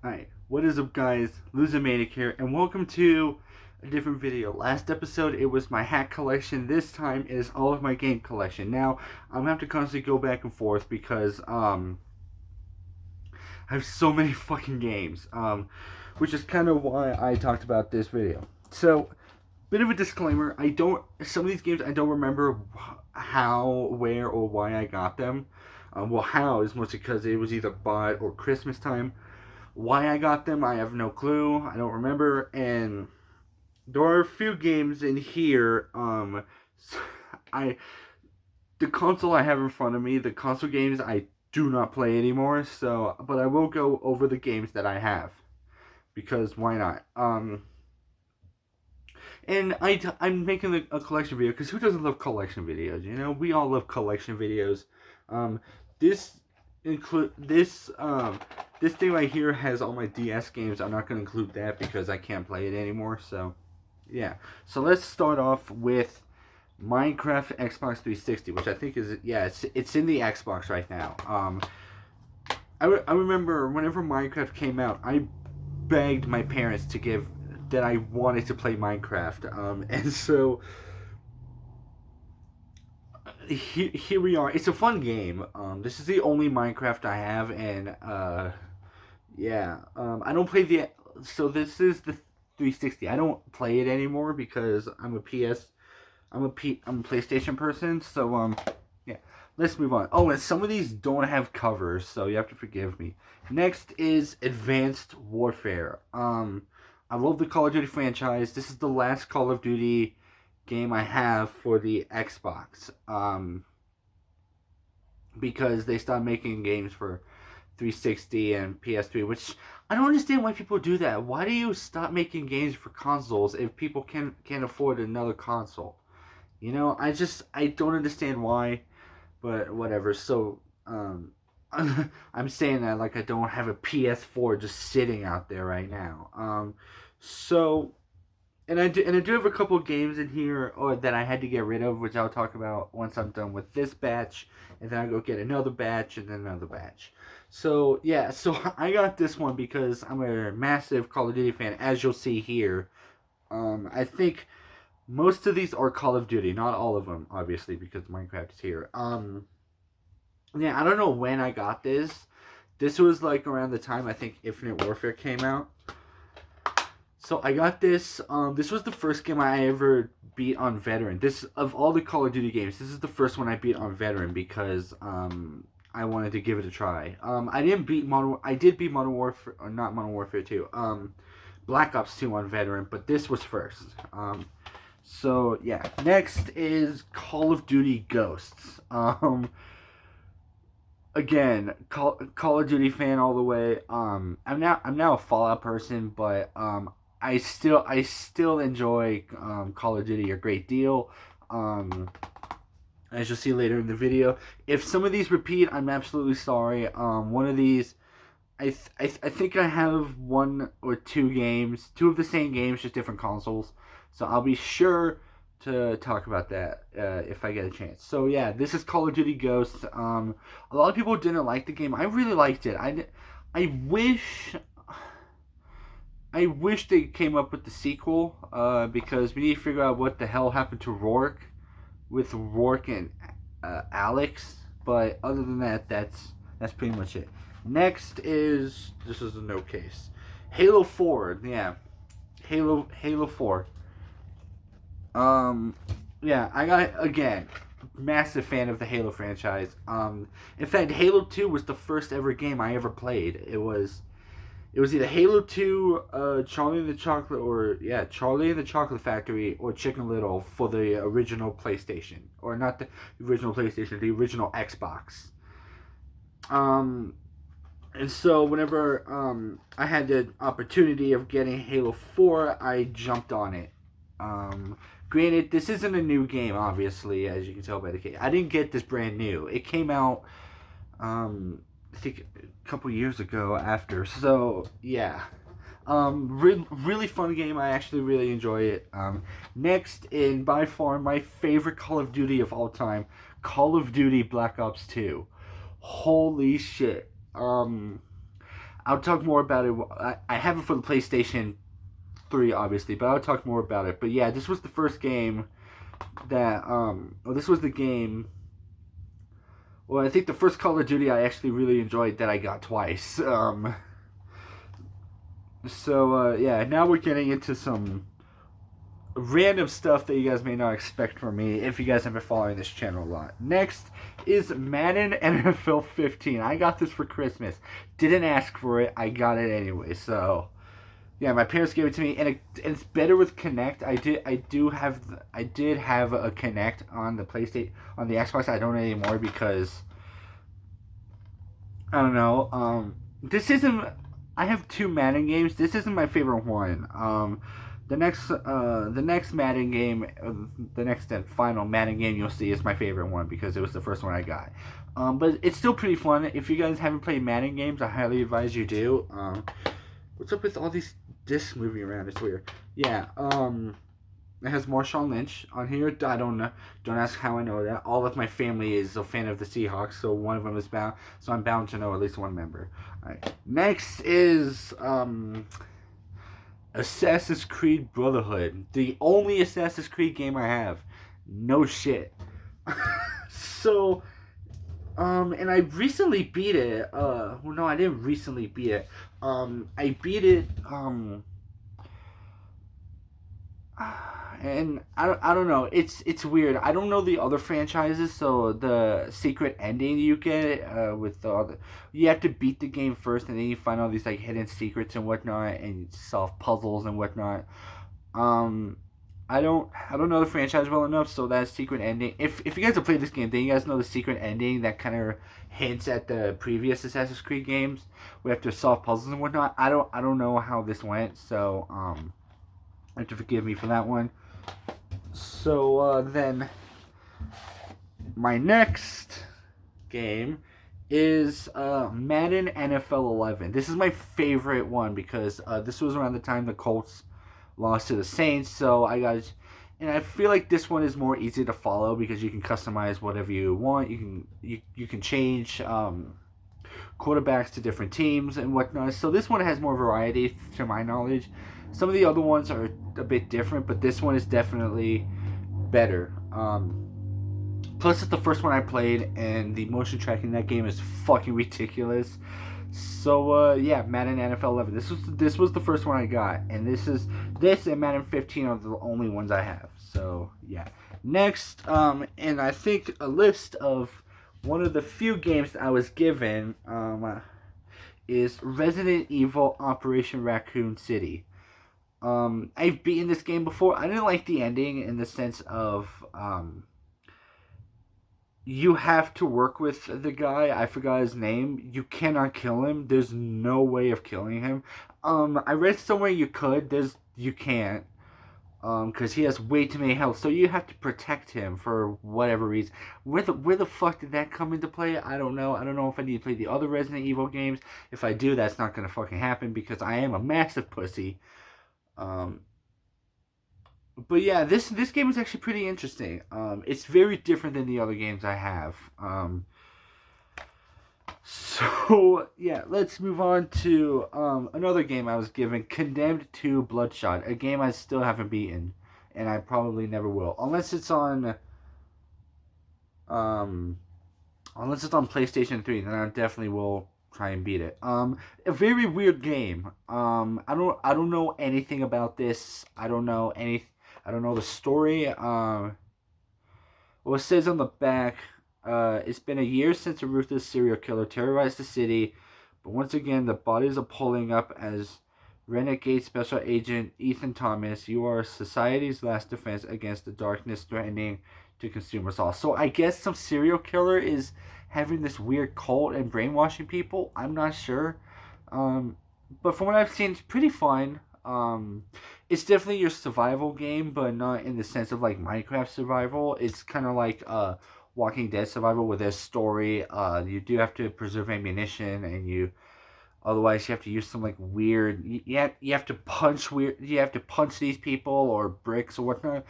Alright, what is up guys? Losomaniac here, and welcome to a different video. Last episode, it was my hack collection. This time, it is all of my game collection. Now, I'm gonna have to constantly go back and forth because, I have so many fucking games, which is kind of why I talked about this video. So, bit of a disclaimer, some of these games I don't remember how, where, or why I got them. Well, how is mostly because it was either bought or Christmas time. Why I got them, I have no clue. I don't remember. And there are a few games in here. I the console I have in front of me, the console games I do not play anymore. So, but I will go over the games that I have because why not? And I'm making a collection video because who doesn't love collection videos? You know, we all love collection videos. Um, this include this thing right here has all my DS games. I'm not going to include that because I can't play it anymore. So, yeah. So let's start off with Minecraft Xbox 360, which I think is it's in the Xbox right now. I remember whenever Minecraft came out, I begged my parents to give that I wanted to play Minecraft. And so here we are. It's a fun game. This is the only Minecraft I have, and yeah. I don't play the. So this is the 360. I don't play it anymore because I'm a PlayStation person. So yeah. Let's move on. Oh, and some of these don't have covers, so you have to forgive me. Next is Advanced Warfare. I love the Call of Duty franchise. This is the last Call of Duty game I have for the Xbox. Because they stopped making games for 360 and PS3, which I don't understand why people do that. Why do you stop making games for consoles if people can't afford another console? You know, I don't understand why, but whatever. So, I'm saying that like I don't have a PS4 just sitting out there right now. So, and I do have a couple of games in here or that I had to get rid of, which I'll talk about once I'm done with this batch, and then I go get another batch and then another batch. So yeah, so I got this one because I'm a massive Call of Duty fan, as you'll see here. I think most of these are Call of Duty, not all of them, obviously, because Minecraft is here. Yeah, I don't know when I got this. This was like around the time I think Infinite Warfare came out. So I got this. This was the first game I ever beat on Veteran. This of all the Call of Duty games, this is the first one I beat on Veteran because I wanted to give it a try. I didn't beat Modern. I did beat Modern Warfare, or not Modern Warfare 2. Black Ops 2 on Veteran, but this was first. So yeah. Next is Call of Duty Ghosts. Again, Call of Duty fan all the way. I'm now a Fallout person, but I still enjoy Call of Duty a great deal. As you'll see later in the video, if some of these repeat, I'm absolutely sorry. One of these, I think I have one or two of the same games, just different consoles. So I'll be sure to talk about that if I get a chance. So yeah, this is Call of Duty Ghosts. A lot of people didn't like the game. I really liked it. I wish I wish they came up with the sequel because we need to figure out what the hell happened to Rourke with Rourke and Alex. But other than that, that's pretty much it. Next is this is a no case. Halo 4, yeah. Halo 4. Um, yeah, I got again massive fan of the Halo franchise. In fact, Halo 2 was the first ever game I ever played. It was either Halo 2, Charlie and the Chocolate, or yeah, Charlie and the Chocolate Factory, or Chicken Little for the original PlayStation, or not the original PlayStation, the original Xbox. Um, and so whenever I had the opportunity of getting Halo 4, I jumped on it. Granted, this isn't a new game, obviously, as you can tell by the case. I didn't get this brand new. It came out, I think, a couple years ago after. So, yeah. Really fun game. I actually really enjoy it. Next, in by far my favorite Call of Duty of all time, Call of Duty Black Ops 2. Holy shit. I'll talk more about it. I have it for the PlayStation 3, obviously, but I'll talk more about it. But yeah, this was the first game that well, this was the game. Well, I think the first Call of Duty I actually really enjoyed that I got twice. Yeah, now we're getting into some random stuff that you guys may not expect from me if you guys have been following this channel a lot. Next is Madden NFL 15. I got this for Christmas. Didn't ask for it. I got it anyway. So yeah, my parents gave it to me, and it's better with Kinect. I did have a Kinect on the PlayStation, on the Xbox. I don't anymore because I don't know. This isn't. I have two Madden games. This isn't my favorite one. The next Madden game, the next and final Madden game you'll see is my favorite one because it was the first one I got. But it's still pretty fun. If you guys haven't played Madden games, I highly advise you do. What's up with all these discs moving around? It's weird. Yeah. It has Marshawn Lynch on here. I don't know. Don't ask how I know that. All of my family is a fan of the Seahawks, so one of them is bound. So I'm bound to know at least one member. All right. Next is Assassin's Creed Brotherhood, the only Assassin's Creed game I have. No shit. So, and I recently beat it. Well, no, I didn't recently beat it. I beat it. And I don't know. It's weird. I don't know the other franchises, so the secret ending you get with the other, you have to beat the game first, and then you find all these like hidden secrets and whatnot, and you solve puzzles and whatnot. I don't know the franchise well enough, so that secret ending. If you guys have played this game, then you guys know the secret ending that kind of hints at the previous Assassin's Creed games. We have to solve puzzles and whatnot. I don't know how this went, so have to forgive me for that one. So then my next game is Madden NFL 11. This is my favorite one because this was around the time the Colts lost to the Saints. So I got, and I feel like this one is more easy to follow because you can customize whatever you want. You can change quarterbacks to different teams and whatnot. So this one has more variety to my knowledge. Some of the other ones are a bit different, but this one is definitely better. Plus, it's the first one I played, and the motion tracking in that game is fucking ridiculous. So yeah, Madden NFL 11. This was the first one I got, and this and Madden 15 are the only ones I have. So yeah. Next, and I think a list of one of the few games that I was given is Resident Evil Operation Raccoon City. I've beaten this game before. I didn't like the ending in the sense of you have to work with the guy. I forgot his name. You cannot kill him. There's no way of killing him. I read somewhere you could. You can't. Because he has way too many health, so you have to protect him for whatever reason. Where the fuck did that come into play? I don't know. I don't know if I need to play the other Resident Evil games. If I do, that's not gonna fucking happen because I am a massive pussy. But yeah, this game is actually pretty interesting. It's very different than the other games I have. So yeah, let's move on to another game I was given, Condemned 2 Bloodshot, a game I still haven't beaten, and I probably never will, unless it's on PlayStation 3. Then I definitely will try and beat it. A very weird game. I don't know anything about this. I don't know the story. Well, it says on the back, it's been a year since a ruthless serial killer terrorized the city, but once again the bodies are pulling up as renegade special agent Ethan Thomas. You are society's last defense against the darkness threatening to consume us all. So I guess some serial killer is having this weird cult and brainwashing people. I'm not sure. But from what I've seen, it's pretty fun. It's definitely your survival game, but not in the sense of like Minecraft survival. It's kind of like Walking Dead survival with their story. You do have to preserve ammunition, and otherwise you have to use some like weird. You have to punch weird. You have to punch these people or bricks or whatnot.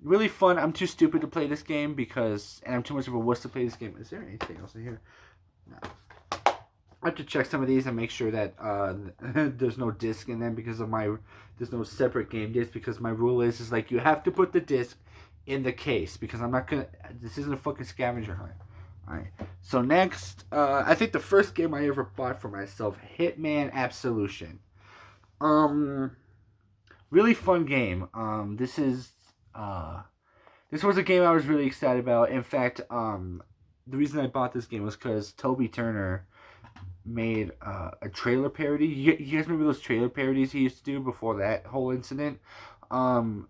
Really fun. I'm too stupid to play this game and I'm too much of a wuss to play this game. Is there anything else in here? No. I have to check some of these and make sure that there's no disc in them because of my there's no separate game disc because my rule is like you have to put the disc in the case because I'm not gonna. This isn't a fucking scavenger hunt. All right. So next, I think the first game I ever bought for myself, Hitman Absolution. Um, Really fun game. This was a game I was really excited about. In fact, the reason I bought this game was because Toby Turner made a trailer parody. You guys remember those trailer parodies he used to do before that whole incident? Um,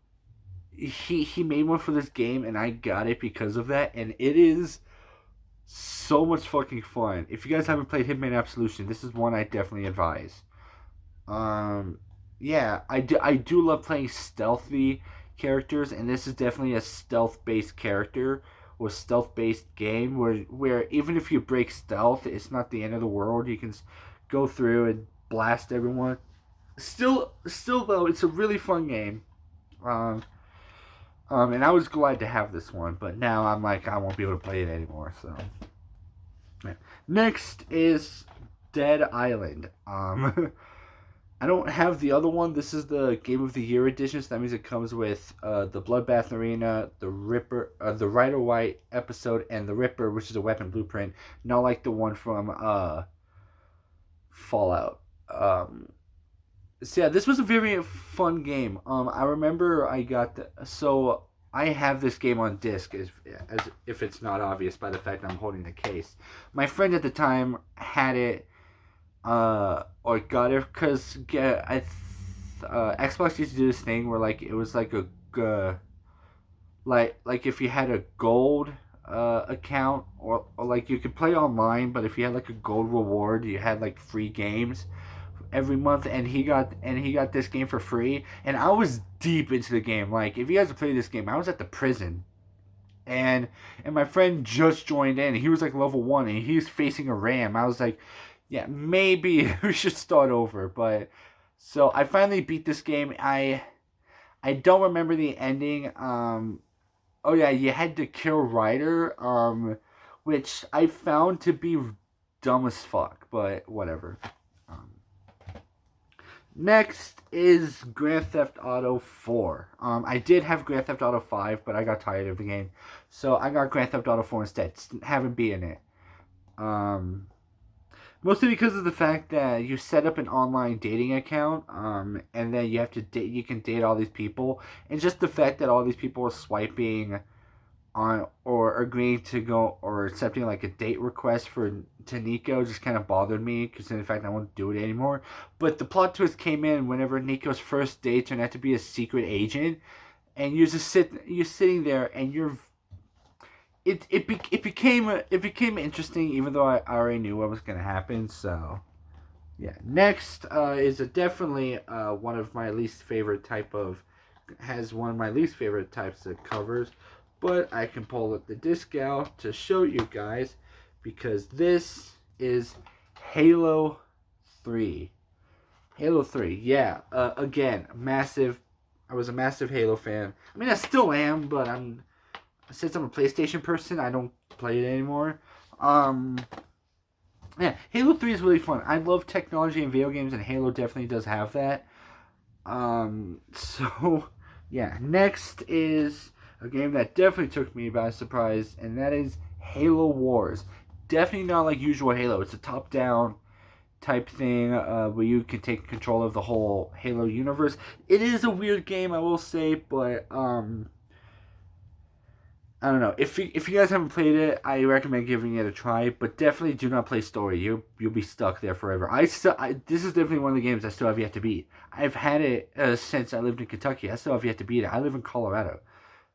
he made one for this game, and I got it because of that, and it is so much fucking fun. If you guys haven't played Hitman Absolution, this is one I definitely advise. Um, yeah, I do love playing stealthy characters, and this is definitely a stealth based character or stealth based game where even if you break stealth, it's not the end of the world. You can go through and blast everyone. Still though, it's a really fun game. Um, and I was glad to have this one, but now I'm like I won't be able to play it anymore. So yeah. Next is Dead Island. I don't have the other one. This is the Game of the Year edition. So that means it comes with the Bloodbath Arena, the Ripper, the Rider White episode, and the Ripper, which is a weapon blueprint. Not like the one from Fallout. So yeah, this was a very fun game. I remember I have this game on disc, as if it's not obvious by the fact that I'm holding the case. My friend at the time had it or got it because Xbox used to do this thing where like it was like a like if you had a gold account or like you could play online, but if you had like a gold reward, you had like free games every month, and he got this game for free, and I was deep into the game. Like if you guys have played this game, I was at the prison. And my friend just joined in. He was like level 1 and he was facing a ram. I was like, yeah, maybe we should start over. But so I finally beat this game. I don't remember the ending. Oh yeah, you had to kill Ryder. Which I found to be dumb as fuck. But whatever. Um, Next is Grand Theft Auto 4. I did have Grand Theft Auto 5, but I got tired of the game, so I got Grand Theft Auto 4 instead. Haven't beaten it. Um, Mostly because of the fact that you set up an online dating account, and then you have to date. You can date all these people, and just the fact that all these people are swiping on or agreeing to go or accepting like a date request for to Nico just kind of bothered me because in fact I won't do it anymore. But the plot twist came in whenever Nico's first date turned out to be a secret agent, and you're sitting there and it became interesting even though I already knew what was gonna happen. So yeah, next is definitely one of my least favorite type of has one of my least favorite types of covers, but I can pull up the disc out to show you guys because this is Halo 3. Halo 3, yeah. Again, massive. I was a massive Halo fan. I mean, I still am, but since I'm a PlayStation person, I don't play it anymore. Yeah, Halo 3 is really fun. I love technology in video games, and Halo definitely does have that. So, yeah, next is a game that definitely took me by surprise, and that is Halo Wars. Definitely not like usual Halo. It's a top-down type thing where you can take control of the whole Halo universe. It is a weird game, I will say, but I don't know. If you guys haven't played it, I recommend giving it a try. But definitely do not play story. You'll be stuck there forever. This is definitely one of the games I still have yet to beat. I've had it since I lived in Kentucky. I still have yet to beat it. I live in Colorado.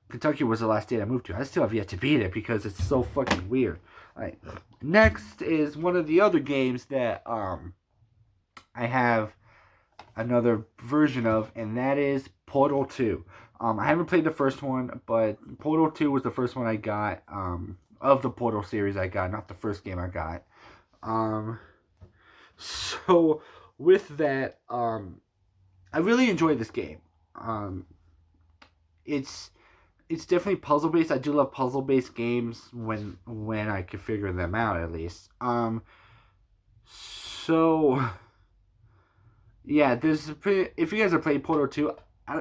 Kentucky was the last state I moved to. I still have yet to beat it because it's so fucking weird. All right. Next is one of the other games that I have another version of, and that is Portal 2. I haven't played the first one, but Portal 2 was the first one I got of the Portal series I got, not the first game I got. So with that, I really enjoyed this game. It's definitely puzzle based. I do love puzzle based games when I can figure them out at least. So yeah, this is pretty. If you guys have played Portal 2,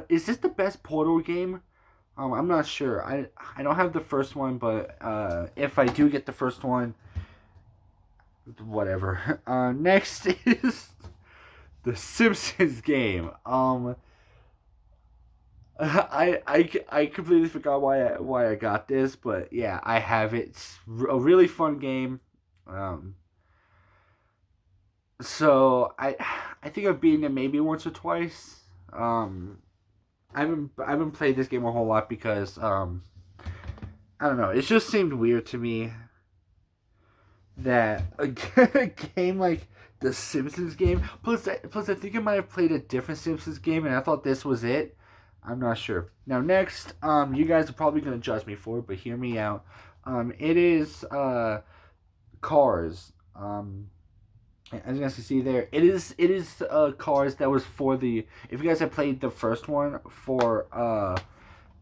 is this the best Portal game? I'm not sure. I don't have the first one, but if I do get the first one, whatever. Next is the Simpsons game. I completely forgot why I got this, but yeah, I have it. It's a really fun game. Um, so I think I've beaten it maybe once or twice. Um, I haven't played this game a whole lot because I don't know. It just seemed weird to me that a, a game like the Simpsons game. Plus, I think I might have played a different Simpsons game, and I thought this was it. I'm not sure. Now, next, you guys are probably gonna judge me for it, but hear me out. It is Cars. As you guys can see there, it is Cars that was for the. If you guys have played the first one for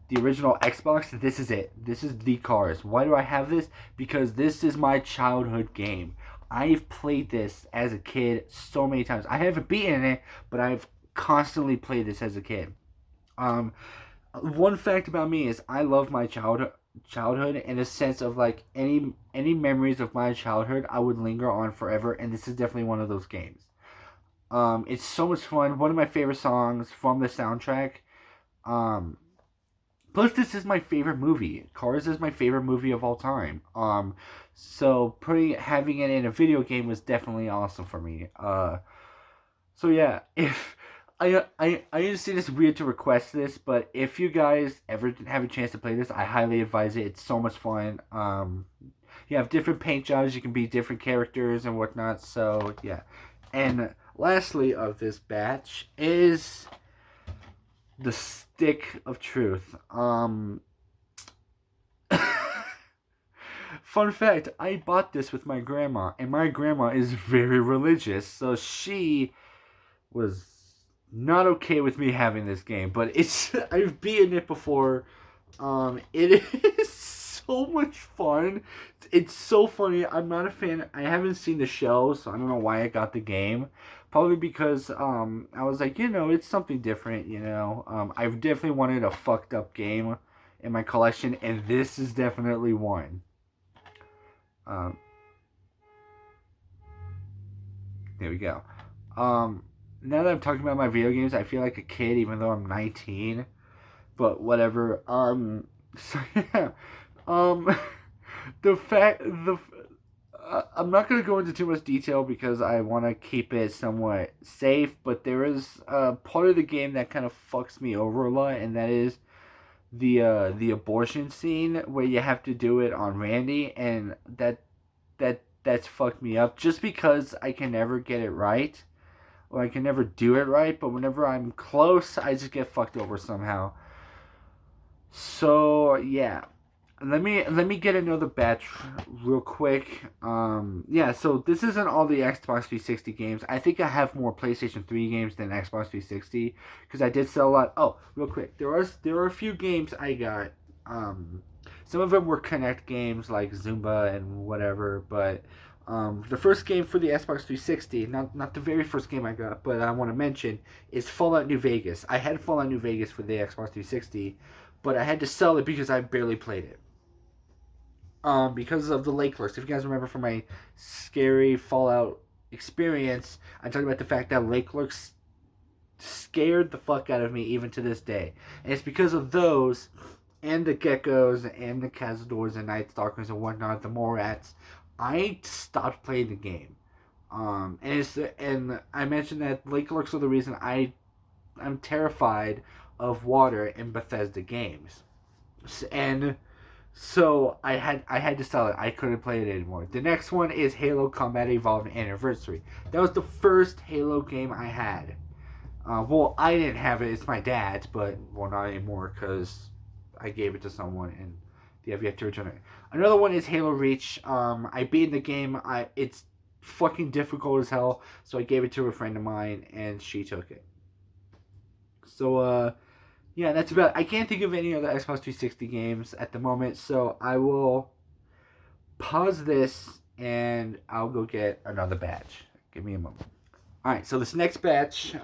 the original Xbox, this is it. This is the Cars. Why do I have this? Because this is my childhood game. I've played this as a kid so many times. I haven't beaten it, but I've constantly played this as a kid. Um, One fact about me is I love my childhood in a sense of like any memories of my childhood I would linger on forever, and this is definitely one of those games. It's so much fun. One of my favorite songs from the soundtrack. Um, Plus, this is my favorite movie. Cars is my favorite movie of all time. So putting having it in a video game was definitely awesome for me. So yeah, if I understand it's weird to request this, but if you guys ever have a chance to play this, I highly advise it. It's so much fun. You have different paint jobs. You can be different characters and whatnot. So yeah, and lastly of this batch is the Stick of Truth. Fun fact, I bought this with my grandma, and my grandma is very religious, so she was not okay with me having this game, but it's I've beaten it before. It is so much fun. It's so funny. I'm not a fan. I haven't seen the show, so I don't know why I got the game. Probably because I was like, it's something different. I've definitely wanted a fucked up game in my collection, and this is definitely one. Um, there we go. Now that I'm talking about my video games, I feel like a kid, even though I'm 19. But whatever. So yeah. Um, the fact the I'm not gonna go into too much detail because I want to keep it somewhat safe. But there is part of the game that kind of fucks me over a lot, and that is the abortion scene where you have to do it on Randy, and that's fucked me up just because I can never get it right. Or I can never do it right, but whenever I'm close, I just get fucked over somehow. So yeah, let me get another batch real quick. Yeah, so this isn't all the Xbox 360 games. I think I have more PlayStation 3 games than Xbox 360 because I did sell a lot. Oh, real quick, there are a few games I got. Some of them were Connect games like Zumba and whatever, but the first game for the Xbox 360, not the very first game I got, but I want to mention, is Fallout New Vegas. I had Fallout New Vegas for the Xbox 360, but I had to sell it because I barely played it. Because of the Lake Lurks. If you guys remember from my scary Fallout experience, I talked about the fact that Lake Lurks scared the fuck out of me even to this day. And it's because of those and the geckos and the Cazadors and Night Stalkers and whatnot, the Morats, I stopped playing the game. And I mentioned that Lake Lurks are the reason I'm terrified of water in Bethesda games, and so I had to sell it. I couldn't play it anymore. The next one is Halo Combat Evolved Anniversary. That was the first Halo game I had. Well, I didn't have it. It's my dad's, but well, not anymore because I gave it to someone and they have yet to return it. Another one is Halo Reach. I beat the game. It's fucking difficult as hell, so I gave it to a friend of mine and she took it. So yeah, that's about. I can't think of any other Xbox 360 games at the moment, so I will pause this and I'll go get another batch. Give me a moment. All right, so this next batch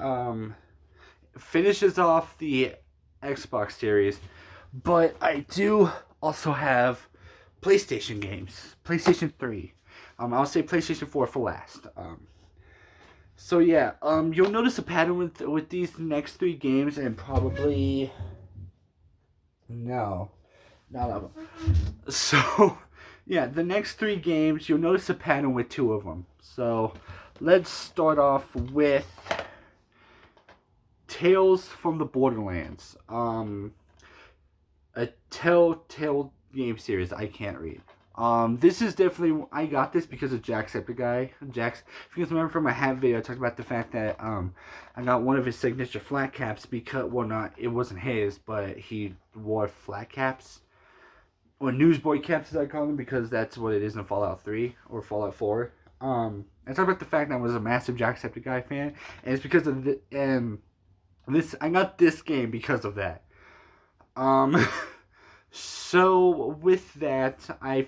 finishes off the Xbox series, but I do also have PlayStation games. PlayStation 3. I'll say PlayStation 4 for last. So yeah, you'll notice a pattern with these next three games, and probably no, not of them. So yeah, the next three games, you'll notice a pattern with two of them. So let's start off with Tales from the Borderlands. A Telltale game series I can't read. This is definitely, I got this because of Jacksepticeye. Jax, if you guys remember from my hat video, I talked about the fact that I got one of his signature flat caps because, well, not, it wasn't his, but he wore flat caps, or newsboy caps as I call them, because that's what it is in Fallout 3 or Fallout 4. I talked about the fact that I was a massive Jacksepticeye fan, and it's because of this. I got this game because of that. So with that, I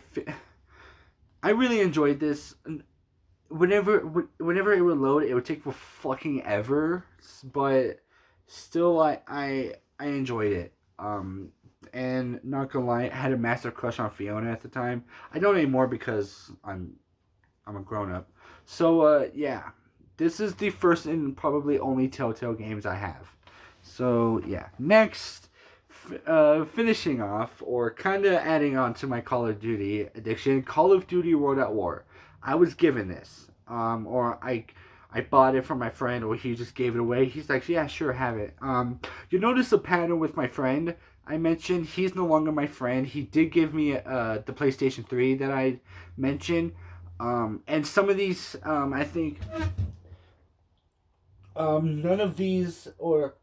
really enjoyed this. Whenever it would load, it would take for fucking ever, but still, I enjoyed it. And not gonna lie, I had a massive crush on Fiona at the time. I don't anymore because I'm a grown up. So yeah, this is the first and probably only Telltale games I have. So yeah, next, finishing off or kind of adding on to my Call of Duty addiction, Call of Duty World at War. I was given this, or I bought it from my friend, or he just gave it away. He's like, yeah, sure, have it. You notice a pattern with my friend I mentioned. He's no longer my friend. He did give me the PlayStation 3 that I mentioned, and some of these, I think, none of these, or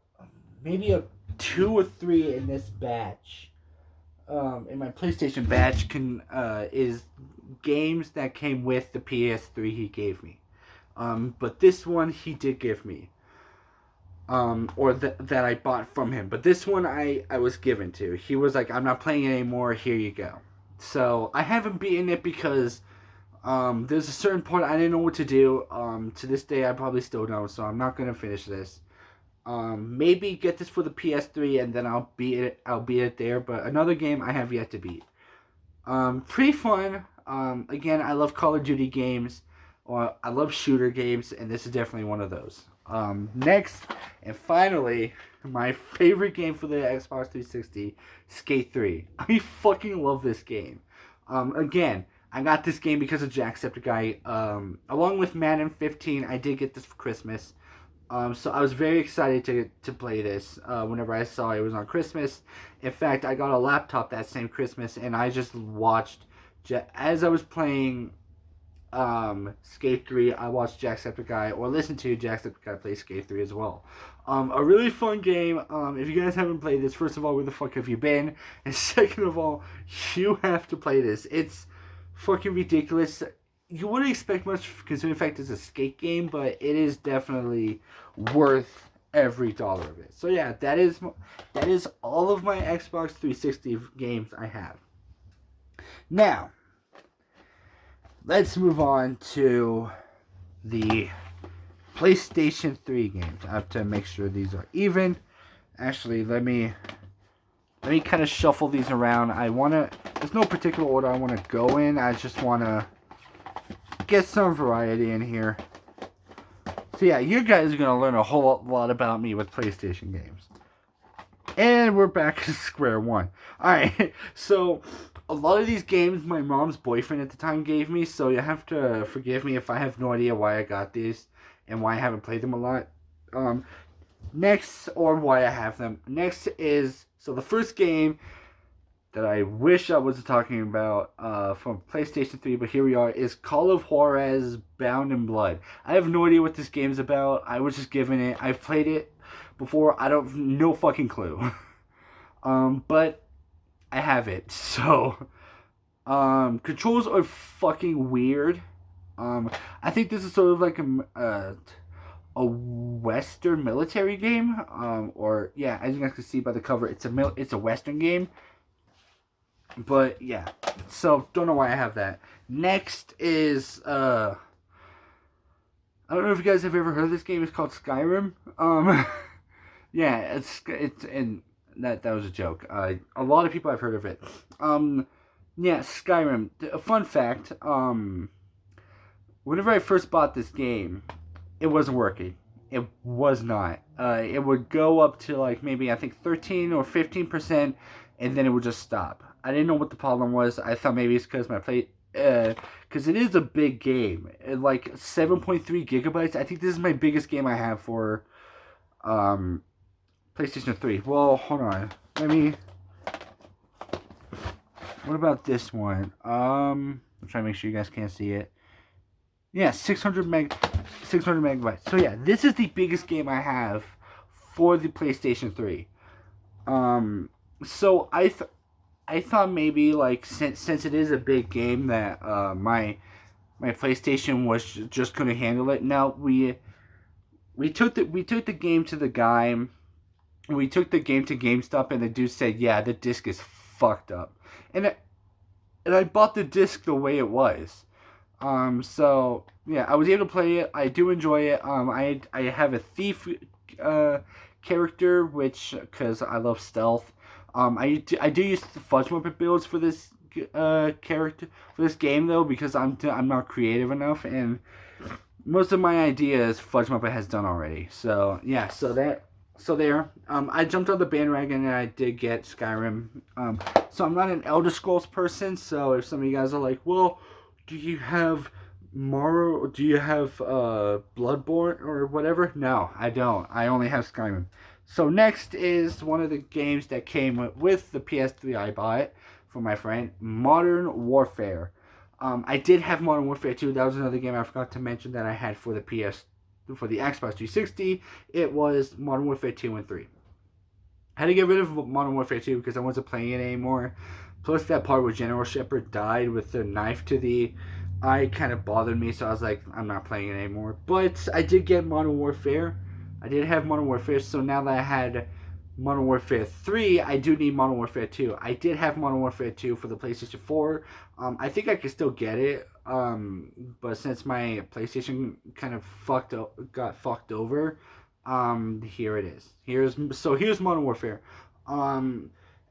maybe 2 or 3 in this batch, in my PlayStation batch, is games that came with the PS3 he gave me. But this one he did give me, or that I bought from him. But this one I was given to. He was like, I'm not playing it anymore, here you go. So I haven't beaten it because there's a certain point I didn't know what to do. To this day I probably still don't, so I'm not going to finish this. Maybe get this for the PS3 and then I'll beat it there. But another game I have yet to beat. Pretty fun. Again, I love Call of Duty games, or I love shooter games, and this is definitely one of those. Next and finally, my favorite game for the Xbox 360, Skate 3. I fucking love this game. Again, I got this game because of Jacksepticeye. Along with Madden 15, I did get this for Christmas. So I was very excited to play this whenever I saw it was on Christmas. In fact, I got a laptop that same Christmas, and I just watched, as I was playing Skate 3, I watched Jacksepticeye, or listened to Jacksepticeye play Skate 3 as well. A really fun game. If you guys haven't played this, first of all, where the fuck have you been? And second of all, you have to play this. It's fucking ridiculous. You wouldn't expect much considering the fact it's a skate game, but it is definitely worth every dollar of it. So yeah, that is all of my Xbox 360 games I have. Now, let's move on to the PlayStation 3 games. I have to make sure these are even. Actually, let me kind of shuffle these around. There's no particular order I want to go in. I just want to get some variety in here. So yeah, you guys are going to learn a whole lot about me with PlayStation games. And we're back to square one. Alright, so a lot of these games my mom's boyfriend at the time gave me, so you have to forgive me if I have no idea why I got these and why I haven't played them a lot. Next, or why I have them. Next is, so the first game that I wish I was talking about from PlayStation 3, but here we are, is Call of Juarez Bound in Blood. I have no idea what this game's about. I was just given it. I've played it before. No fucking clue. But I have it. So, controls are fucking weird. I think this is sort of like a Western military game. Or yeah, as you guys can see by the cover, it's a Western game. But yeah, so don't know why I have that. Next is I don't know if you guys have ever heard of this game. It's called Skyrim. Yeah, it's and that was a joke. A lot of people have heard of it. Yeah, Skyrim. A fun fact. Whenever I first bought this game, it wasn't working. It was not. It would go up to like maybe I think 13 or 15%, and then it would just stop. I didn't know what the problem was. I thought maybe it's because my play, because it is a big game, like 7.3 gigabytes. I think this is my biggest game I have for, PlayStation 3. Well, hold on. Let me. What about this one? I'm trying to make sure you guys can't see it. Yeah, 600 megabytes. So yeah, this is the biggest game I have for the PlayStation 3. So I thought maybe like since it is a big game that my PlayStation was just couldn't handle it. Now we took the game to the guy. We took the game to GameStop, and the dude said, "Yeah, the disc is fucked up," and I bought the disc the way it was. So yeah, I was able to play it. I do enjoy it. I have a thief character, which because I love stealth. I do use the Fudge Muppet builds for this character for this game though, because I'm not creative enough, and most of my ideas Fudge Muppet has done already. So yeah, so there. I jumped on the bandwagon and I did get Skyrim. So I'm not an Elder Scrolls person. So if some of you guys are like, well, do you have Morrow? Or do you have Bloodborne or whatever? No, I don't. I only have Skyrim. So next is one of the games that came with the PS3 I bought for my friend, Modern Warfare. I did have Modern Warfare 2. That was another game I forgot to mention that I had for the Xbox 360. It was Modern Warfare 2 and 3. I had to get rid of Modern Warfare 2 because I wasn't playing it anymore. Plus that part where General Shepard died with the knife to the eye kind of bothered me, so I was like, I'm not playing it anymore. But I did get Modern Warfare. I did have Modern Warfare, so now that I had Modern Warfare 3, I do need Modern Warfare 2. I did have Modern Warfare 2 for the PlayStation 4. I think I could still get it, but since my PlayStation kind of got fucked over, here it is. Here's Modern Warfare.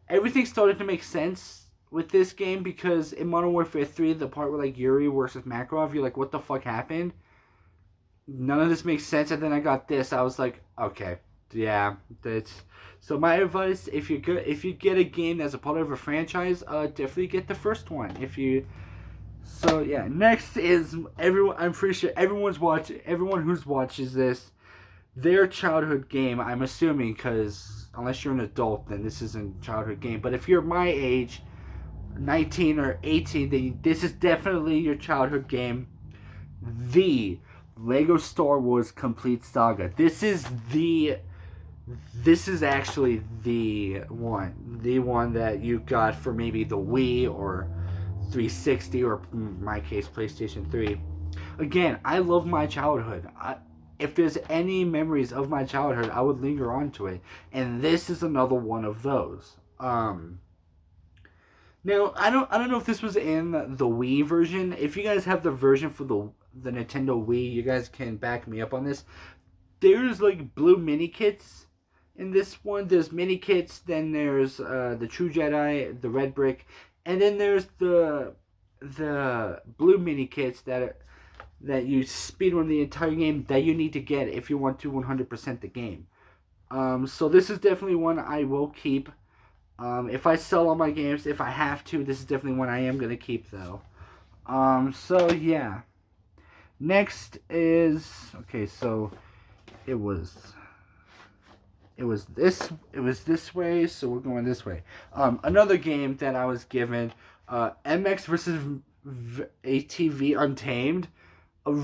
Everything started to make sense with this game because in Modern Warfare 3, the part where like Yuri versus Makarov, you're like, what the fuck happened? None of this makes sense, and then I got this. I was like, okay, yeah, that's. So my advice, if you get a game that's a part of a franchise, definitely get the first one. So yeah, next is everyone. I'm pretty sure everyone who's watches this, their childhood game. I'm assuming because unless you're an adult, then this isn't a childhood game. But if you're my age, 19 or 18, then this is definitely your childhood game. The Lego Star Wars Complete Saga. This is actually the one that you got for maybe the Wii or 360 or in my case PlayStation 3. Again, I love my childhood. If there's any memories of my childhood, I would linger on to it, and this is another one of those. Now I don't know if this was in the Wii version. If you guys have the version for the Nintendo Wii, you guys can back me up on this. There's like blue mini kits in this one. There's mini kits, then there's the True Jedi, the red brick, and then there's the blue mini kits that you speedrun the entire game that you need to get if you want to 100% the game. So this is definitely one I will keep. If I sell all my games, if I have to, this is definitely one I am gonna keep though. So yeah. Next is okay. So it was this way. So we're going this way. Another game that I was given, MX versus ATV Untamed. As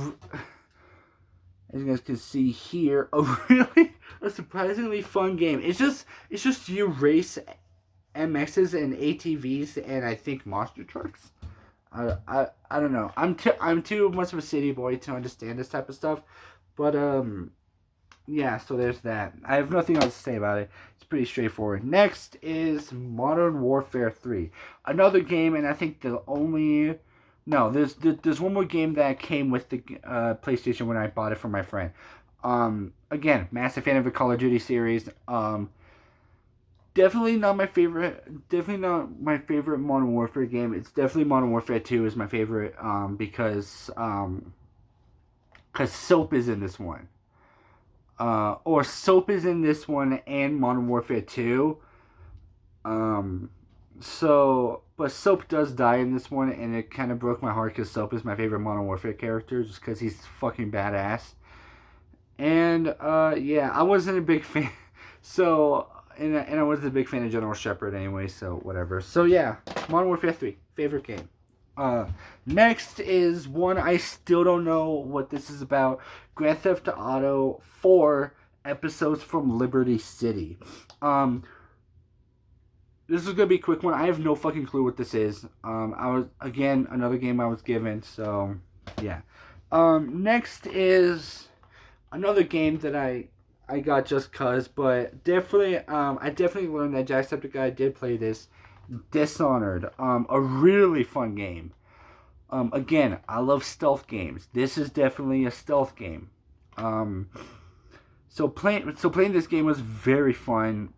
you guys can see here, a surprisingly fun game. It's just you race MXs and ATVs and I think monster trucks. I don't know. I'm too much of a city boy to understand this type of stuff, but yeah. So there's that. I have nothing else to say about it. It's pretty straightforward. Next is Modern Warfare 3, another game, and I think the only No, there's one more game that came with the PlayStation when I bought it for my friend. Again, massive fan of the Call of Duty series. Definitely not my favorite. Definitely not my favorite Modern Warfare game. It's definitely Modern Warfare 2 is my favorite. Because Soap is in this one. Or Soap is in this one and Modern Warfare 2. Um, but Soap does die in this one, and it kind of broke my heart because Soap is my favorite Modern Warfare character just because he's fucking badass. And, yeah, I wasn't a big fan. So, and I wasn't a big fan of General Shepard anyway, so whatever. So, yeah, Modern Warfare 3, favorite game. Next is one I still don't know what this is about. Grand Theft Auto 4 Episodes from Liberty City. This is gonna be a quick one. I have no fucking clue what this is. I was again another game I was given, so yeah. Next is another game that I got just cause, but definitely I definitely learned that Jacksepticeye did play this. Dishonored. A really fun game. Again, I love stealth games. This is definitely a stealth game. So playing this game was very fun.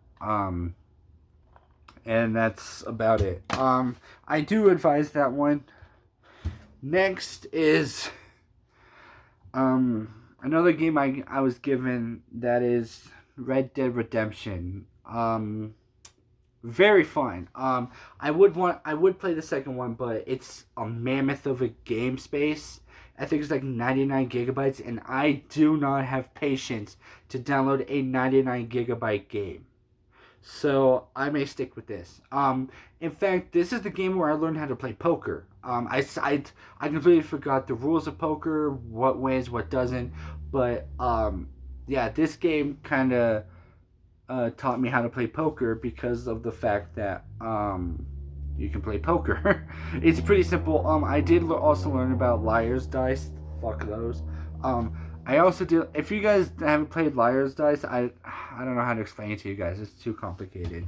And that's about it. I do advise that one. Next is another game I was given, that is Red Dead Redemption. Very fun. I would play the second one, but it's a mammoth of a game space. I think it's like 99 gigabytes, and I do not have patience to download a 99 gigabyte game. So I may stick with this. In fact, this is the game where I learned how to play poker. I completely forgot the rules of poker, what wins, what doesn't. But yeah, this game kind of taught me how to play poker because of the fact that you can play poker. It's pretty simple. I did also learn about Liar's Dice. Fuck those. I also did. If you guys haven't played Liar's Dice, I don't know how to explain it to you guys. It's too complicated.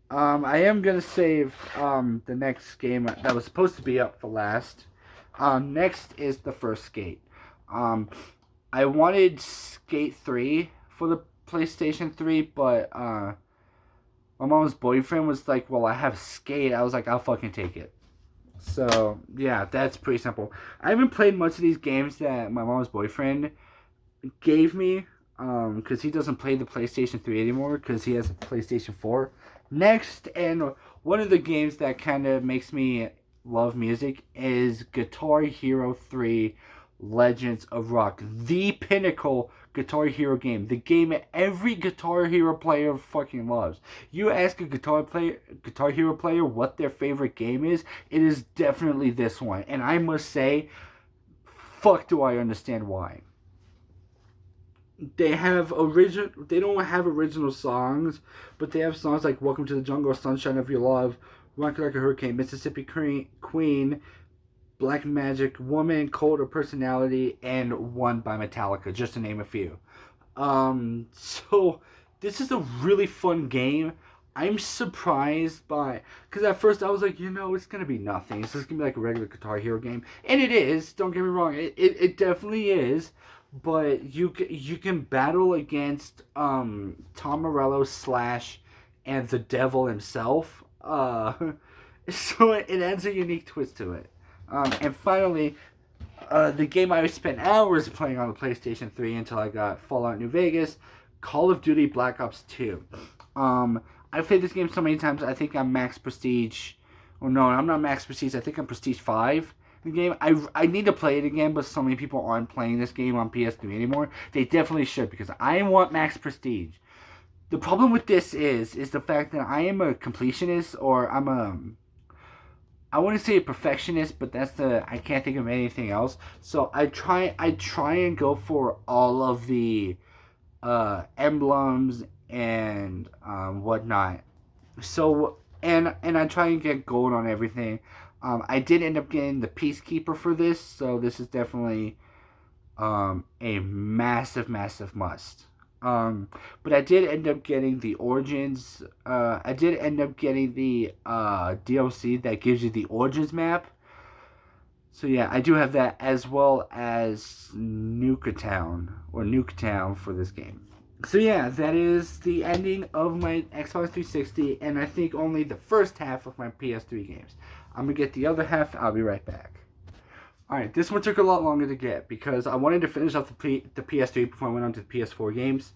I am gonna save the next game that was supposed to be up for last. Next is the first Skate. I wanted Skate 3 for the PlayStation 3, but my mom's boyfriend was like, "Well, I have Skate." I was like, "I'll fucking take it." So yeah, that's pretty simple. I haven't played much of these games that my mom's boyfriend gave me, because he doesn't play the PlayStation 3 anymore because he has a PlayStation 4. Next, and one of the games that kind of makes me love music is Guitar Hero 3 Legends of Rock, the pinnacle Guitar Hero game, the game every Guitar Hero player fucking loves. You ask a Guitar Hero player what their favorite game is, it is definitely this one, and I must say, fuck do I understand why. They don't have original songs, but they have songs like Welcome to the Jungle, Sunshine of Your Love, Rock Like a Hurricane, Mississippi Queen, Black Magic Woman, Cult of Personality, and One by Metallica, just to name a few. So this is a really fun game. I'm surprised because at first I was like, it's gonna be nothing. It's just gonna be like a regular Guitar Hero game, and it is. Don't get me wrong, it definitely is. But you can battle against Tom Morello / and the devil himself. So it adds a unique twist to it. And finally, the game I spent hours playing on the PlayStation 3 until I got Fallout New Vegas, Call of Duty Black Ops 2. I've played this game so many times, I think I'm max prestige. Oh no, I'm not max prestige, I think I'm prestige 5. The game, I need to play it again, but so many people aren't playing this game on PS3 anymore. They definitely should, because I want max prestige. The problem with this is the fact that I am a completionist, or I want to say a perfectionist, but I can't think of anything else. So I try and go for all of the emblems and whatnot. So and I try and get gold on everything. I did end up getting the Peacekeeper for this, so this is definitely a massive must. But I did end up getting the Origins. I did end up getting the DLC that gives you the Origins map. So yeah, I do have that as well as Nuketown for this game. So yeah, that is the ending of my Xbox 360, and I think only the first half of my PS3 games. I'm gonna get the other half. I'll be right back. All right, this one took a lot longer to get because I wanted to finish off the PS3 before I went on to the PS4 games.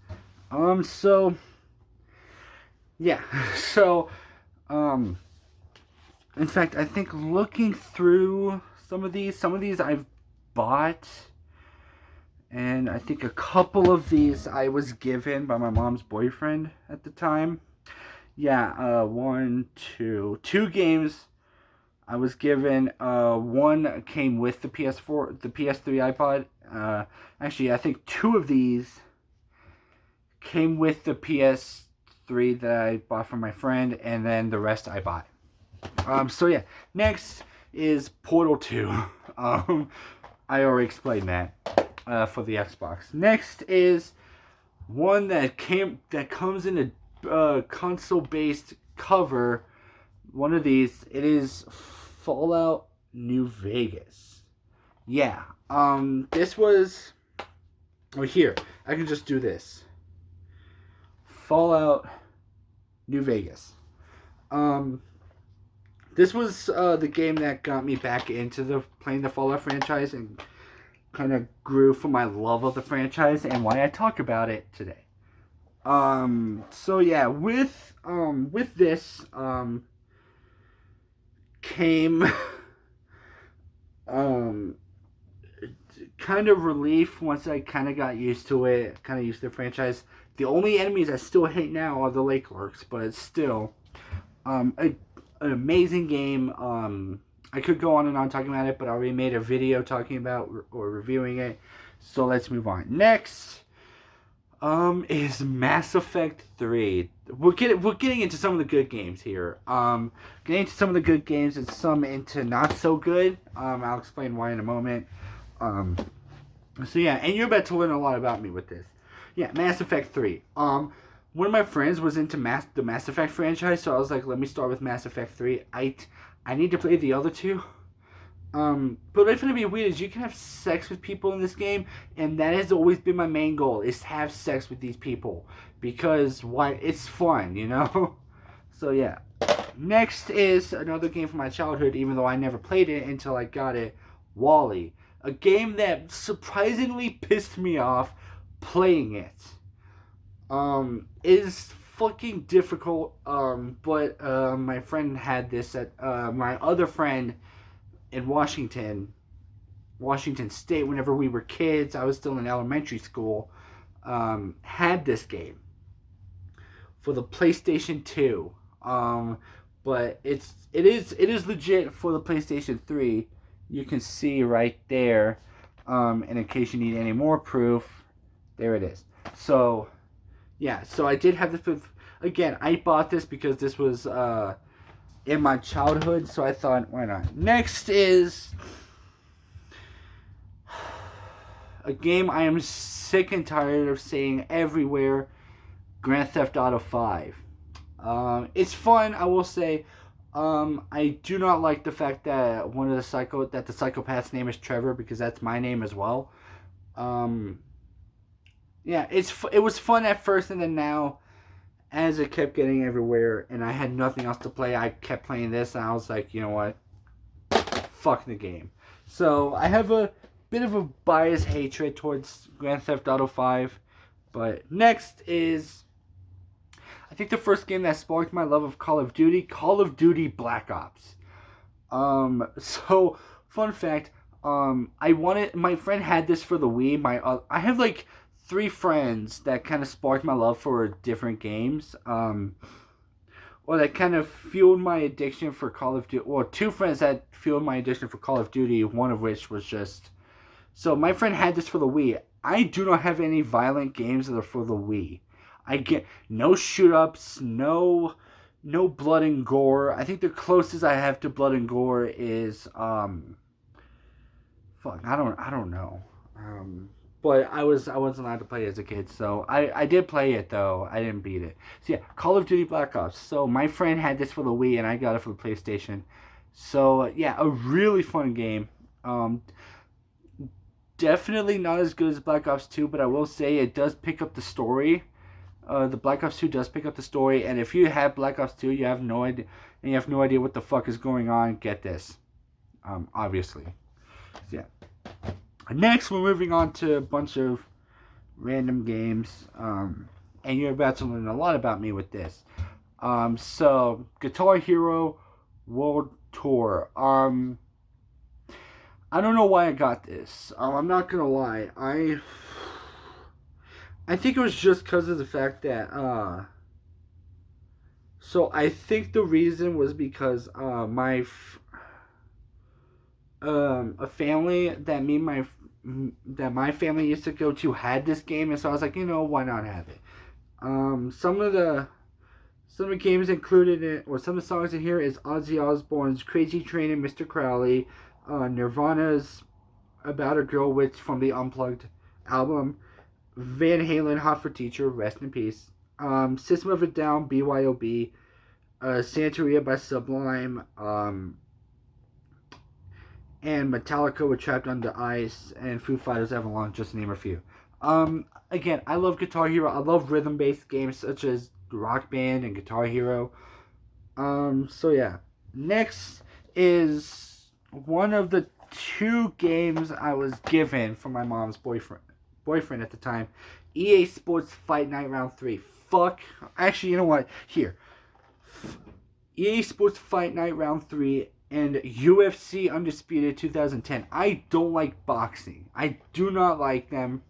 So yeah, so um, in fact, I think looking through some of these I've bought, and I think a couple of these I was given by my mom's boyfriend at the time. Yeah, two games I was given. One came with the PS4, the PS3 iPod. Actually, I think two of these came with the PS3 that I bought from my friend, and then the rest I bought. So yeah, next is Portal 2. I already explained that for the Xbox. Next is one that comes in a console-based cover. One of these. It is Fallout New Vegas. Yeah. This was. Oh, here I can just do this. Fallout New Vegas. This was the game that got me back into playing the Fallout franchise and kind of grew for my love of the franchise and why I talk about it today. So yeah, with this came kind of relief once I kind of got used to it, kind of used to the franchise. The only enemies I still hate now are the Lake Lurks, but it's still an amazing game. I could go on and on talking about it, but I already made a video talking about or reviewing it. So let's move on. Next is Mass Effect 3. We're getting into some of the good games here. Getting into some of the good games and some into not so good. I'll explain why in a moment. So yeah, and you're about to learn a lot about me with this. Yeah, Mass Effect 3. One of my friends was into the Mass Effect franchise, so I was like, let me start with Mass Effect 3. I need to play the other two. But what's gonna be weird is you can have sex with people in this game, and that has always been my main goal, is to have sex with these people. Because why? It's fun, you know? So yeah. Next is another game from my childhood, even though I never played it until I got it, Wall-E. A game that surprisingly pissed me off playing it. Is fucking difficult, but my friend had this at my other friend in Washington State, whenever we were kids, I was still in elementary school, had this game for the PlayStation 2. But it is legit for the PlayStation 3. You can see right there. And in case you need any more proof, there it is. So, yeah, so I did have this. Again, I bought this because this was in my childhood, so I thought, why not? Next is a game I am sick and tired of seeing everywhere, Grand Theft Auto 5. It's fun, I will say. I do not like the fact that the psychopath's name is Trevor, because that's my name as well. Yeah, it was fun at first, and then now, as it kept getting everywhere, and I had nothing else to play, I kept playing this, and I was like, you know what? Fuck the game. So I have a bit of a biased hatred towards Grand Theft Auto 5. But next is, I think, the first game that sparked my love of Call of Duty Black Ops. So fun fact, my friend had this for the Wii. I have like 3 friends that kind of sparked my love for different games. Or that kind of fueled my addiction for Call of Duty. Well, 2 friends that fueled my addiction for Call of Duty. One of which was just. So my friend had this for the Wii. I do not have any violent games that are for the Wii. I get no shoot-ups, no blood and gore. I think the closest I have to blood and gore is I don't know. But I wasn't allowed to play it as a kid, so I did play it though. I didn't beat it. So yeah, Call of Duty Black Ops. So my friend had this for the Wii, and I got it for the PlayStation. So yeah, a really fun game. Um, Definitely not as good as Black Ops 2, but I will say it does pick up the story. The Black Ops 2 does pick up the story, and if you have Black Ops 2, you have no idea, and you have no idea what the fuck is going on. Get this, obviously. So, yeah. Next, we're moving on to a bunch of random games, and you're about to learn a lot about me with this. So Guitar Hero World Tour. I don't know why I got this. I'm not gonna lie. I think it was just because of the fact that so I think the reason was because a family that my family used to go to had this game, and so I was like, why not have it? Some of the games included in, or some of the songs in here is Ozzy Osbourne's "Crazy Train" and "Mr. Crowley," Nirvana's "About a Girl," which from the Unplugged album, Van Halen "Hot for Teacher," rest in peace. System of a Down, BYOB, Santeria by Sublime, and Metallica with Trapped Under Ice, and Foo Fighters Everlong, just to name a few. Again, I love Guitar Hero. I love rhythm-based games such as Rock Band and Guitar Hero. So yeah. Next is one of the two games I was given from my mom's boyfriend at the time. EA Sports Fight Night Round 3. Fuck. Actually, you know what? Here. EA Sports Fight Night Round 3 and UFC Undisputed 2010. I don't like boxing. I do not like them.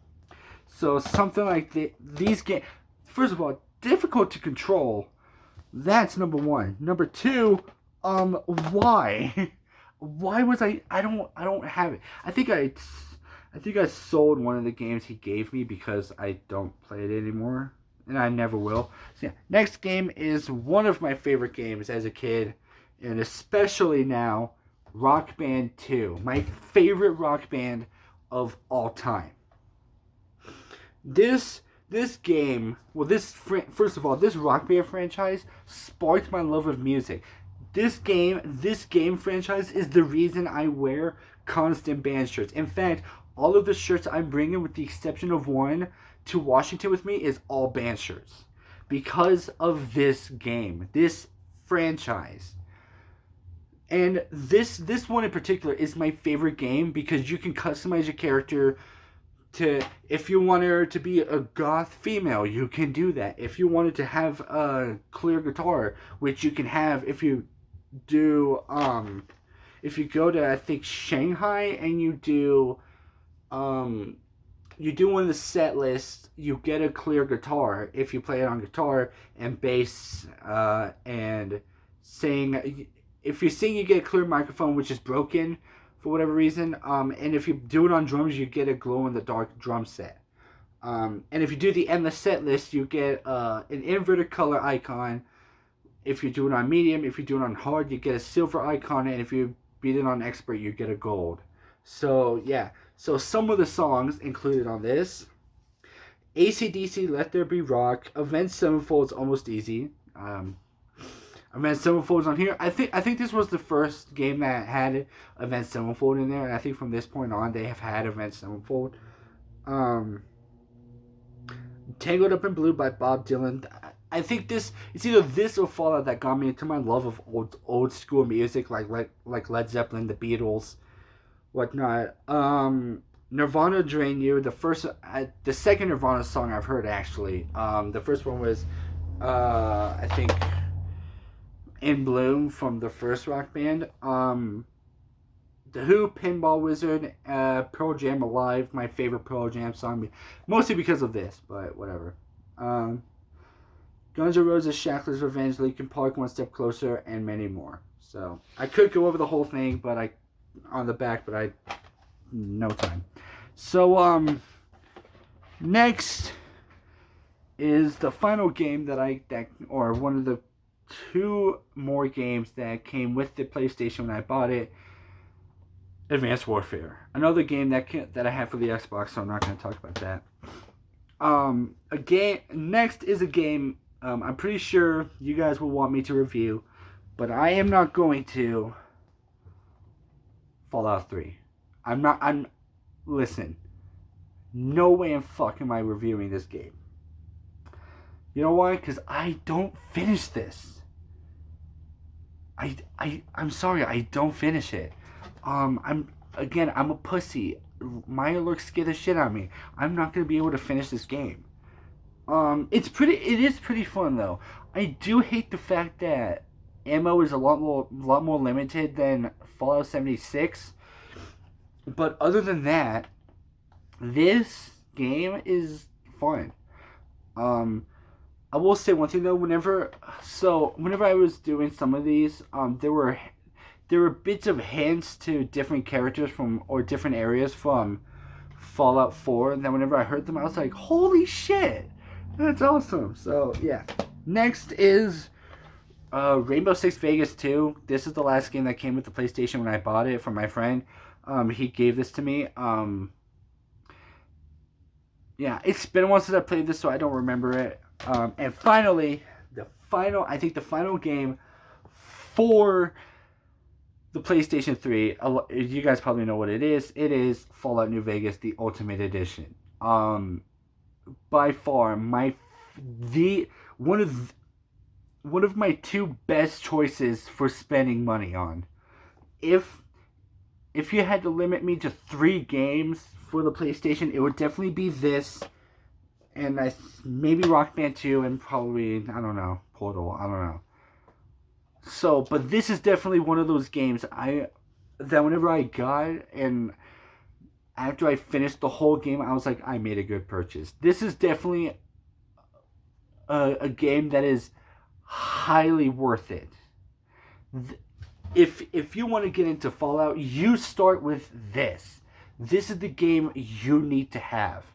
So something like these games, first of all, difficult to control. That's number one. Number two, why? Why was I don't have it. I think I sold one of the games he gave me because I don't play it anymore, and I never will. So yeah, next game is one of my favorite games as a kid, and especially now, Rock Band 2. My favorite rock band of all time. This game, first of all, this Rock Band franchise sparked my love of music. This game franchise is the reason I wear constant band shirts. In fact, all of the shirts I'm bringing, with the exception of one, to Washington with me is all band shirts. Because of this game, this franchise. And this one in particular is my favorite game because you can customize your character to, if you want her to be a goth female, you can do that. If you wanted to have a clear guitar, which you can have if you do, if you go to, I think, Shanghai, and you do one of the set lists, you get a clear guitar if you play it on guitar and bass, and sing. If you sing, you get a clear microphone, which is broken for whatever reason. And if you do it on drums, you get a glow-in-the-dark drum set. And if you do the endless set list, you get an inverted color icon. If you do it on medium, if you do it on hard, you get a silver icon. And if you beat it on expert, you get a gold. So, yeah. So, some of the songs included on this: AC/DC, Let There Be Rock, Avenged Sevenfold's Almost Easy. Avenged Sevenfold's on here. I think this was the first game that had Avenged Sevenfold in there, and I think from this point on they have had Avenged Sevenfold. Tangled Up in Blue by Bob Dylan. I think it's either this or Fallout that got me into my love of old school music, like Led Zeppelin, the Beatles, whatnot. Nirvana, Drain You. The second Nirvana song I've heard, actually. The first one was, I think, In Bloom from the first Rock Band. The Who, Pinball Wizard, Pearl Jam, Alive, my favorite Pearl Jam song, mostly because of this, but whatever. Guns N' Roses, Shackler's Revenge, Linkin Park, One Step Closer, and many more. So I could go over the whole thing, but no time. So next is the final game or one of the two more games that came with the PlayStation when I bought it. Advanced Warfare, another game that I have for the Xbox, so I'm not going to talk about that. Next is a game I'm pretty sure you guys will want me to review, but I am not going to. Fallout 3. Listen, no way in fuck am I reviewing this game. You know why? Because I don't finish this. I'm sorry, I don't finish it. I'm a pussy. Maya looks scared the shit out of me. I'm not gonna be able to finish this game. It is pretty fun though. I do hate the fact that ammo is a lot more limited than Fallout 76. But other than that, this game is fun. I will say one thing though. Whenever I was doing some of these, there were bits of hints to different characters or different areas from Fallout 4, and then whenever I heard them, I was like, "Holy shit, that's awesome!" So yeah. Next is Rainbow Six Vegas 2. This is the last game that came with the PlayStation when I bought it from my friend. He gave this to me. Yeah, it's been a while since I played this, so I don't remember it. And finally, the final game for the PlayStation 3. You guys probably know what it is. It is Fallout New Vegas, the Ultimate Edition. By far, one of my two best choices for spending money on. If you had to limit me to 3 games for the PlayStation, it would definitely be this, and maybe Rock Band 2, and probably, I don't know, Portal, I don't know. So, but this is definitely one of those games that whenever I got, and after I finished the whole game, I was like, I made a good purchase. This is definitely a game that is highly worth it. If you want to get into Fallout, you start with this. This is the game you need to have.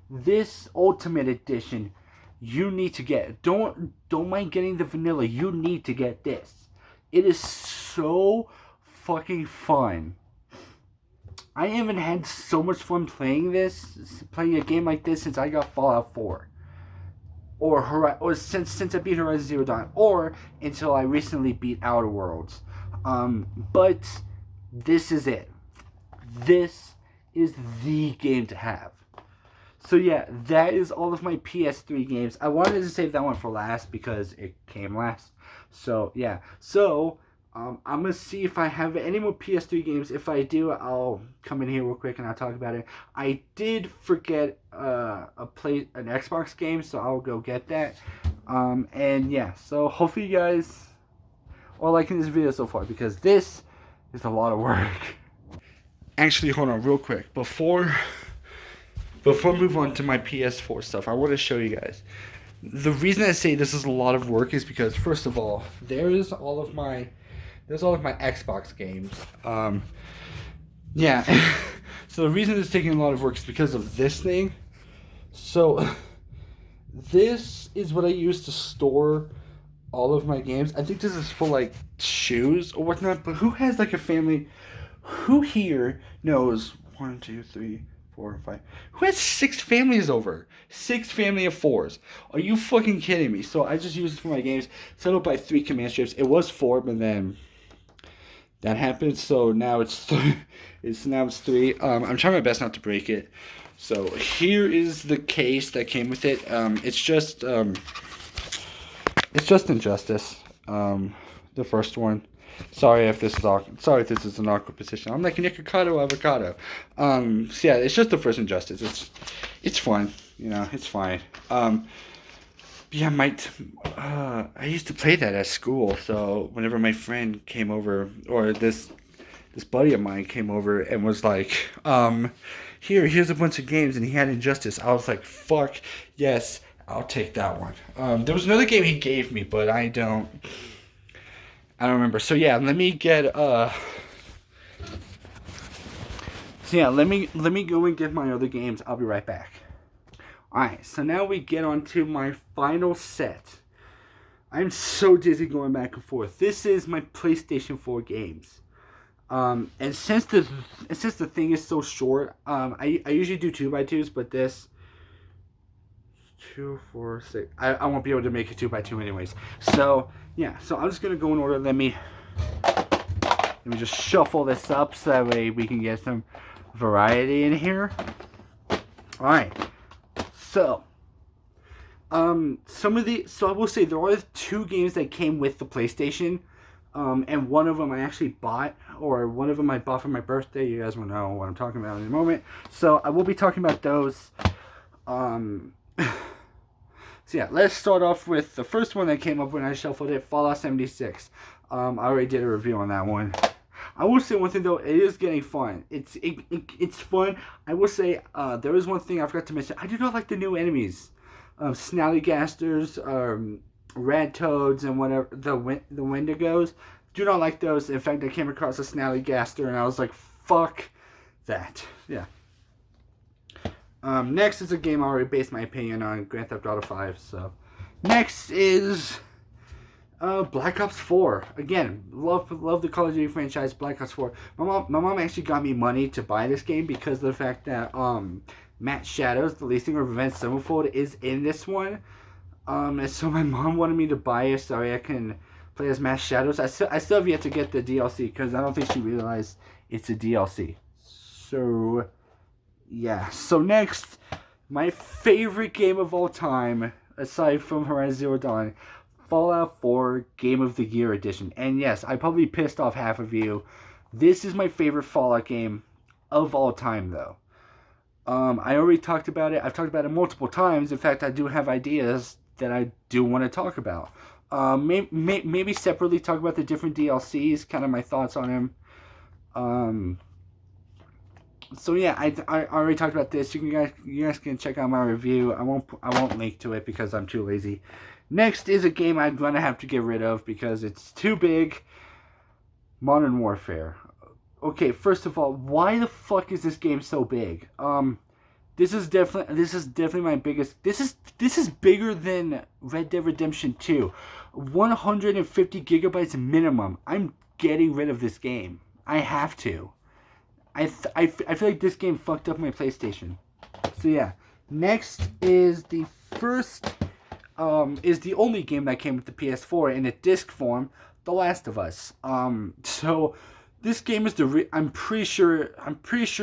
This Ultimate Edition, you need to get. Don't mind getting the vanilla. You need to get this. It is so fucking fun. I haven't had so much fun playing a game like this since I got Fallout 4. Or since I beat Horizon Zero Dawn, or until I recently beat Outer Worlds. But this is it. This is the game to have. So yeah, that is all of my PS3 games. I wanted to save that one for last because it came last. So yeah. So I'm gonna see if I have any more PS3 games. If I do, I'll come in here real quick and I'll talk about it. I did forget an Xbox game, so I'll go get that. And yeah, so hopefully you guys are liking this video so far, because this is a lot of work. Actually, hold on real quick. Before I move on to my PS4 stuff, I want to show you guys. The reason I say this is a lot of work is because, first of all, there's all of my Xbox games. Yeah. So the reason it's taking a lot of work is because of this thing. So this is what I use to store all of my games. I think this is for like shoes or whatnot. But who has like a family? Who here knows 1, 2, 3, 4, 5? Who has 6 families over? 6 family of 4s? Are you fucking kidding me? So I just use it for my games. Set up by 3 command strips. It was 4, but then that happened. So now it's 3. It's 3. I'm trying my best not to break it. So here is the case that came with it. It's just Injustice. The first one. Sorry if this is an awkward position. I'm like Nikocado Avocado. So yeah, it's just the first Injustice. It's fun, you know, it's fine. Yeah, I used to play that at school. So whenever my friend came over, or this buddy of mine came over and was like, here's a bunch of games, and he had Injustice. I was like, fuck yes, I'll take that one. There was another game he gave me, but I don't remember. So yeah, let me go and get my other games. I'll be right back. Alright, so now we get on to my final set. I'm so dizzy going back and forth. This is my PlayStation 4 games. And since the thing is so short, I usually do 2x2s, but this 2, 4, 6. I won't be able to make it 2x2 anyways. So yeah, so I'm just gonna go in order. Let me just shuffle this up so that way we can get some variety in here. All right. So, so I will say there are 2 games that came with the PlayStation, and one of them I actually bought, or one of them I bought for my birthday. You guys will know what I'm talking about in a moment. So I will be talking about those. So yeah, let's start off with the first one that came up when I shuffled it, Fallout 76. I already did a review on that one. I will say one thing though, it is getting fun. It's fun. I will say there is one thing I forgot to mention. I do not like the new enemies, Snallygasters, Red Toads, and whatever the Wendigos. Do not like those. In fact, I came across a Snallygaster and I was like, "Fuck that." Yeah. Next is a game I already based my opinion on, Grand Theft Auto 5. So, next is Black Ops 4. Again, love the Call of Duty franchise, Black Ops 4. My mom actually got me money to buy this game because of the fact that Matt Shadows, the lead singer of Avenged Sevenfold, is in this one. And so my mom wanted me to buy it so I can play as Matt Shadows. I still have yet to get the DLC because I don't think she realized it's a DLC. So, yeah. So next, my favorite game of all time, aside from Horizon Zero Dawn, Fallout 4 Game of the Year Edition. And yes, I probably pissed off half of you. This is my favorite Fallout game of all time, though. I already talked about it. I've talked about it multiple times. In fact, I do have ideas that I do want to talk about. Maybe separately talk about the different DLCs, kind of my thoughts on them. So yeah, I already talked about this. You guys can check out my review. I won't link to it because I'm too lazy. Next is a game I'm gonna have to get rid of because it's too big. Modern Warfare. Okay, first of all, why the fuck is this game so big? This is definitely my biggest. This is bigger than Red Dead Redemption 2. 150 gigabytes minimum. I'm getting rid of this game. I have to. I feel like this game fucked up my PlayStation. So yeah. Next is the only game that came with the PS4 in a disc form, The Last of Us. So this game is I'm pretty sure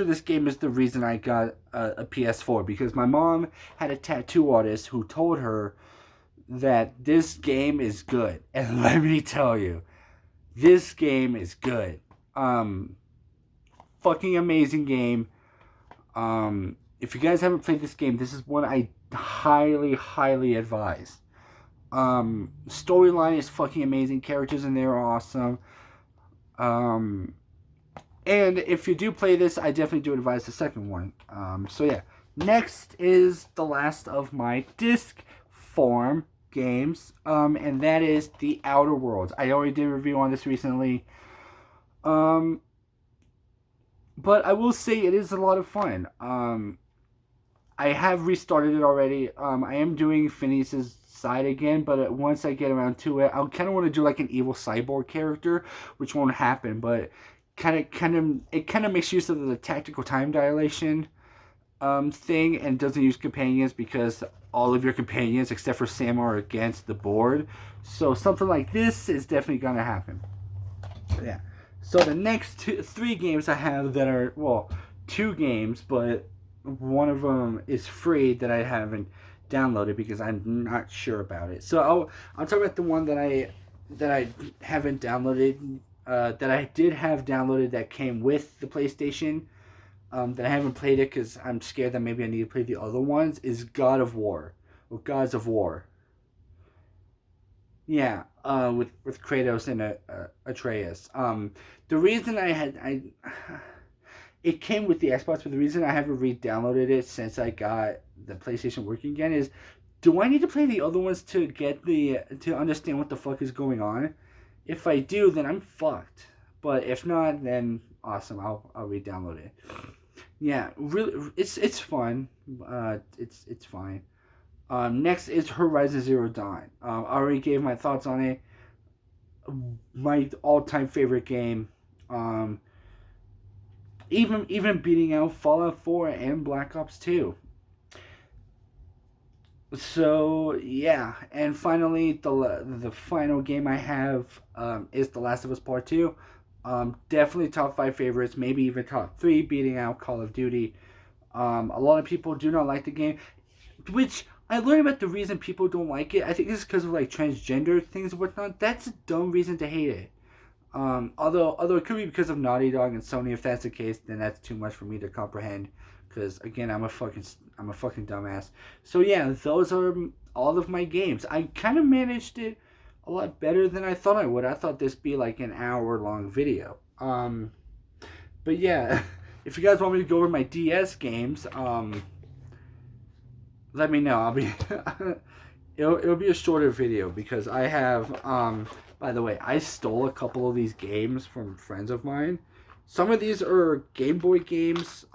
this game is the reason I got a PS4 because my mom had a tattoo artist who told her that this game is good. And let me tell you, this game is good. Fucking amazing game. If you guys haven't played this game, this is one I highly advise. Storyline is fucking amazing. Characters in there are awesome. And if you do play this, I definitely do advise the second one. So yeah. Next is the last of my disc form games. And that is The Outer Worlds. I already did a review on this recently. But I will say it is a lot of fun. I have restarted it already. I am doing Phineas's side again, but once I get around to it, I kind of want to do like an evil cyborg character, which won't happen. But it kind of makes use of the tactical time dilation thing, and doesn't use companions because all of your companions except for Sam are against the board. So something like this is definitely gonna happen. Yeah. So the next 3 games I have that are, well, 2 games, but one of them is free that I haven't downloaded because I'm not sure about it. So I'll talk about the one that I haven't downloaded, that I did have downloaded that came with the PlayStation, that I haven't played it because I'm scared that maybe I need to play the other ones, is God of War, or Gods of War. Yeah, with Kratos and Atreus. The reason it came with the Xbox, but the reason I haven't re-downloaded it since I got the PlayStation working again is, do I need to play the other ones to understand what the fuck is going on? If I do, then I'm fucked. But if not, then awesome. I'll re-download it. Yeah, really, it's fun. It's fine. Next is Horizon Zero Dawn. I already gave my thoughts on it. My all-time favorite game. Even beating out Fallout 4 and Black Ops 2. So yeah, and finally the final game I have is The Last of Us Part 2. Definitely top 5 favorites, maybe even top 3, beating out Call of Duty. A lot of people do not like the game, which I learned about the reason people don't like it. I think it's because of like transgender things and whatnot. That's a dumb reason to hate it. Although it could be because of Naughty Dog and Sony. If that's the case, then that's too much for me to comprehend. Because again, I'm a fucking dumbass. So yeah, those are all of my games. I kind of managed it a lot better than I thought I would. I thought this be like an hour long video. But yeah, if you guys want me to go over my DS games, let me know. I'll be it'll be a shorter video because I have by the way, I stole a couple of these games from friends of mine. Some of these are Game Boy games.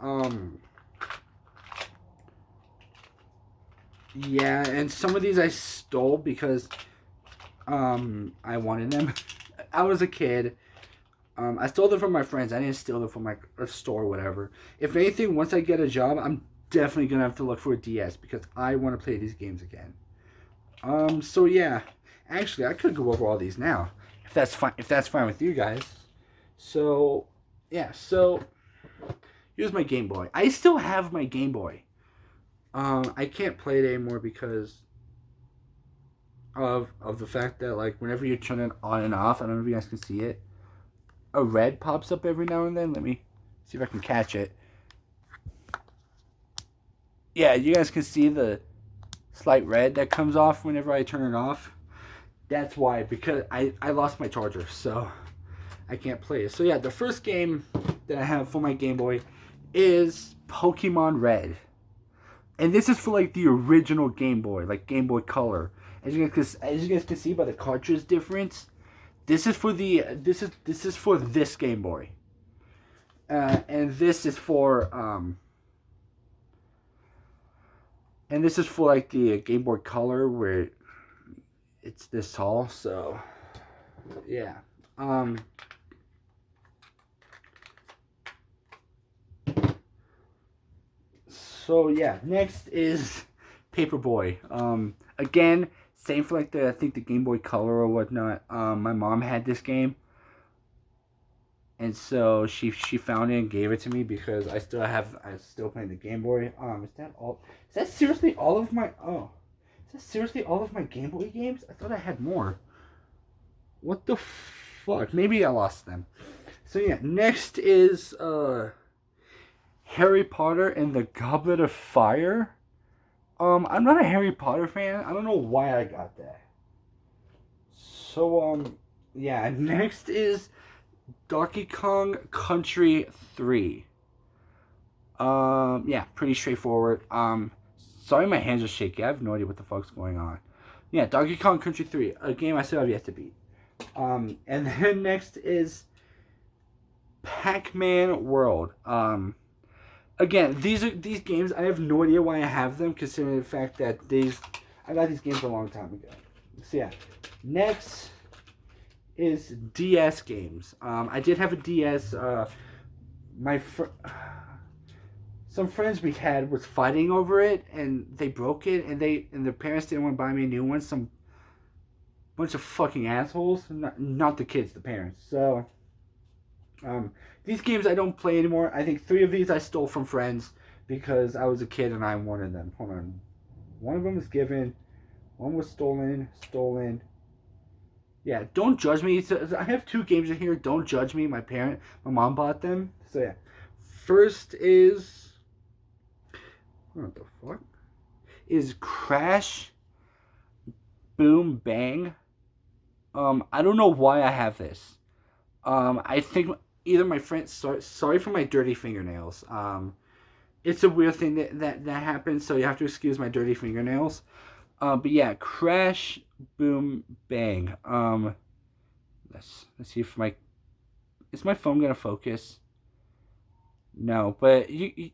Yeah, and some of these I stole because I wanted them. I was a kid. I stole them from my friends. I didn't steal them from my a store or whatever. If anything, once I get a job, I'm definitely gonna have to look for a DS because I want to play these games again. So yeah, actually, I could go over all these now if that's fine. If that's fine with you guys. So yeah, so here's my Game Boy. I still have my Game Boy. I can't play it anymore because of the fact that like whenever you turn it on and off, I don't know if you guys can see it. A red pops up every now and then. Let me see if I can catch it. Yeah, you guys can see the slight red that comes off whenever I turn it off. That's why, because I lost my charger, so I can't play it. So yeah, the first game that I have for my Game Boy is Pokemon Red. And this is for like the original Game Boy, like Game Boy Color. As you guys can see by the cartridge difference, this is for this Game Boy. And this is for like the Game Boy Color where it's this tall. So yeah. So yeah, next is Paperboy. Again, same for like I think the Game Boy Color or whatnot. My mom had this game, and so she found it and gave it to me because I still playing the Game Boy. Is that all? Is that seriously all of my? Oh, is that seriously all of my Game Boy games? I thought I had more. What the fuck? Maybe I lost them. So yeah, next is Harry Potter and the Goblet of Fire. I'm not a Harry Potter fan. I don't know why I got that. So, yeah, next is Donkey Kong Country 3. Yeah, pretty straightforward. Sorry my hands are shaky. I have no idea what the fuck's going on. Yeah, Donkey Kong Country 3, a game I still have yet to beat. And then next is Pac-Man World. Again, these games, I have no idea why I have them, considering the fact that I got these games a long time ago. So yeah, next is DS games. I did have a DS. Some friends we had was fighting over it, and they broke it, and their parents didn't want to buy me a new one. Some bunch of fucking assholes. Not the kids, the parents. So, these games I don't play anymore. I think 3 of these I stole from friends because I was a kid and I wanted them. Hold on. One of them was given. One was stolen. Yeah, don't judge me. I have 2 games in here. Don't judge me. My mom bought them. So yeah. First is... What the fuck? Is Crash Boom Bang. I don't know why I have this. I think either my friend. Sorry for my dirty fingernails. It's a weird thing that happens, so you have to excuse my dirty fingernails. But yeah, Crash Boom Bang. Let's see if is my phone gonna focus? No, but you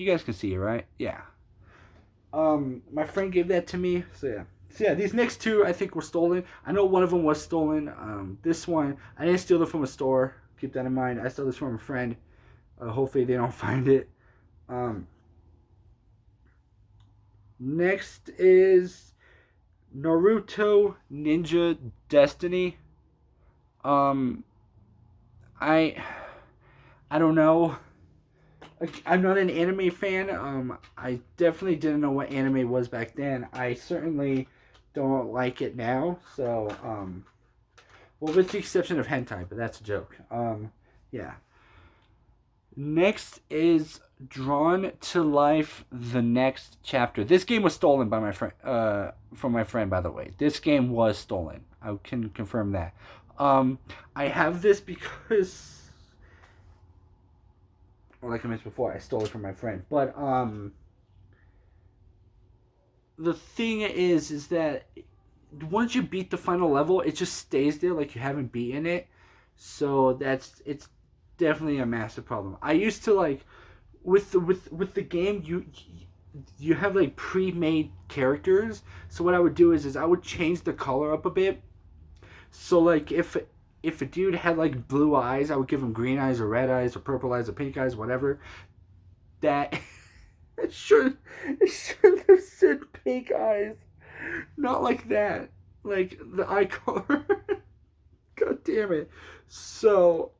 guys can see it, right? Yeah. My friend gave that to me, so yeah. So yeah, these next 2 I think were stolen. I know one of them was stolen. This one I didn't steal it from a store. Keep that in mind. I stole this from a friend. Hopefully they don't find it. Next is Naruto Ninja Destiny. I I don't know. I'm not an anime fan. I definitely didn't know what anime was back then. I certainly don't like it now. So, well, with the exception of hentai, but that's a joke. Yeah. Next is Drawn to Life: The Next Chapter. This game was stolen by my friend. From my friend, by the way. This game was stolen. I can confirm that. I have this because, well, like I mentioned before, I stole it from my friend. But the thing is that once you beat the final level, it just stays there like you haven't beaten it. So it's definitely a massive problem. I used to like with the game you have like pre-made characters. So what I would do is I would change the color up a bit. So like if a dude had like blue eyes, I would give him green eyes or red eyes or purple eyes or pink eyes, whatever. That it should have said pink eyes, not like that. Like the eye color. God damn it. So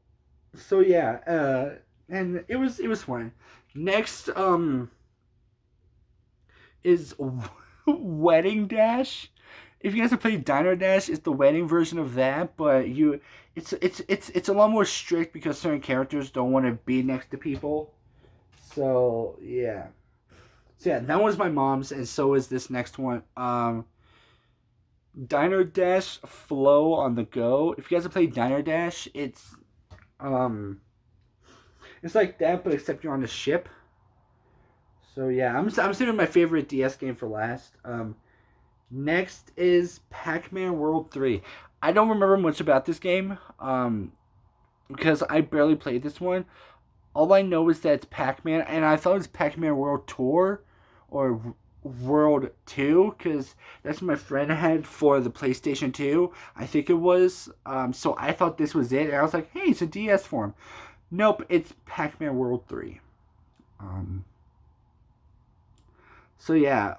yeah, and it was fun. Next is Wedding Dash. If you guys have played Diner Dash, it's the wedding version of that, but it's a lot more strict because certain characters don't want to be next to people. So yeah. So yeah, that was my mom's, and so is this next one. Diner Dash Flow on the Go. If you guys have played Diner Dash, um it's like that, but except you're on a ship. So yeah, I'm saving my favorite DS game for last. Next is Pac-Man World 3. I don't remember much about this game, because I barely played this one. All I know is that it's Pac-Man, and I thought it was Pac-Man World Tour or World 2, because that's what my friend had for the PlayStation 2. I think it was. So I thought this was it, and I was like, hey, it's a DS form. Nope, it's Pac-Man World 3. So yeah,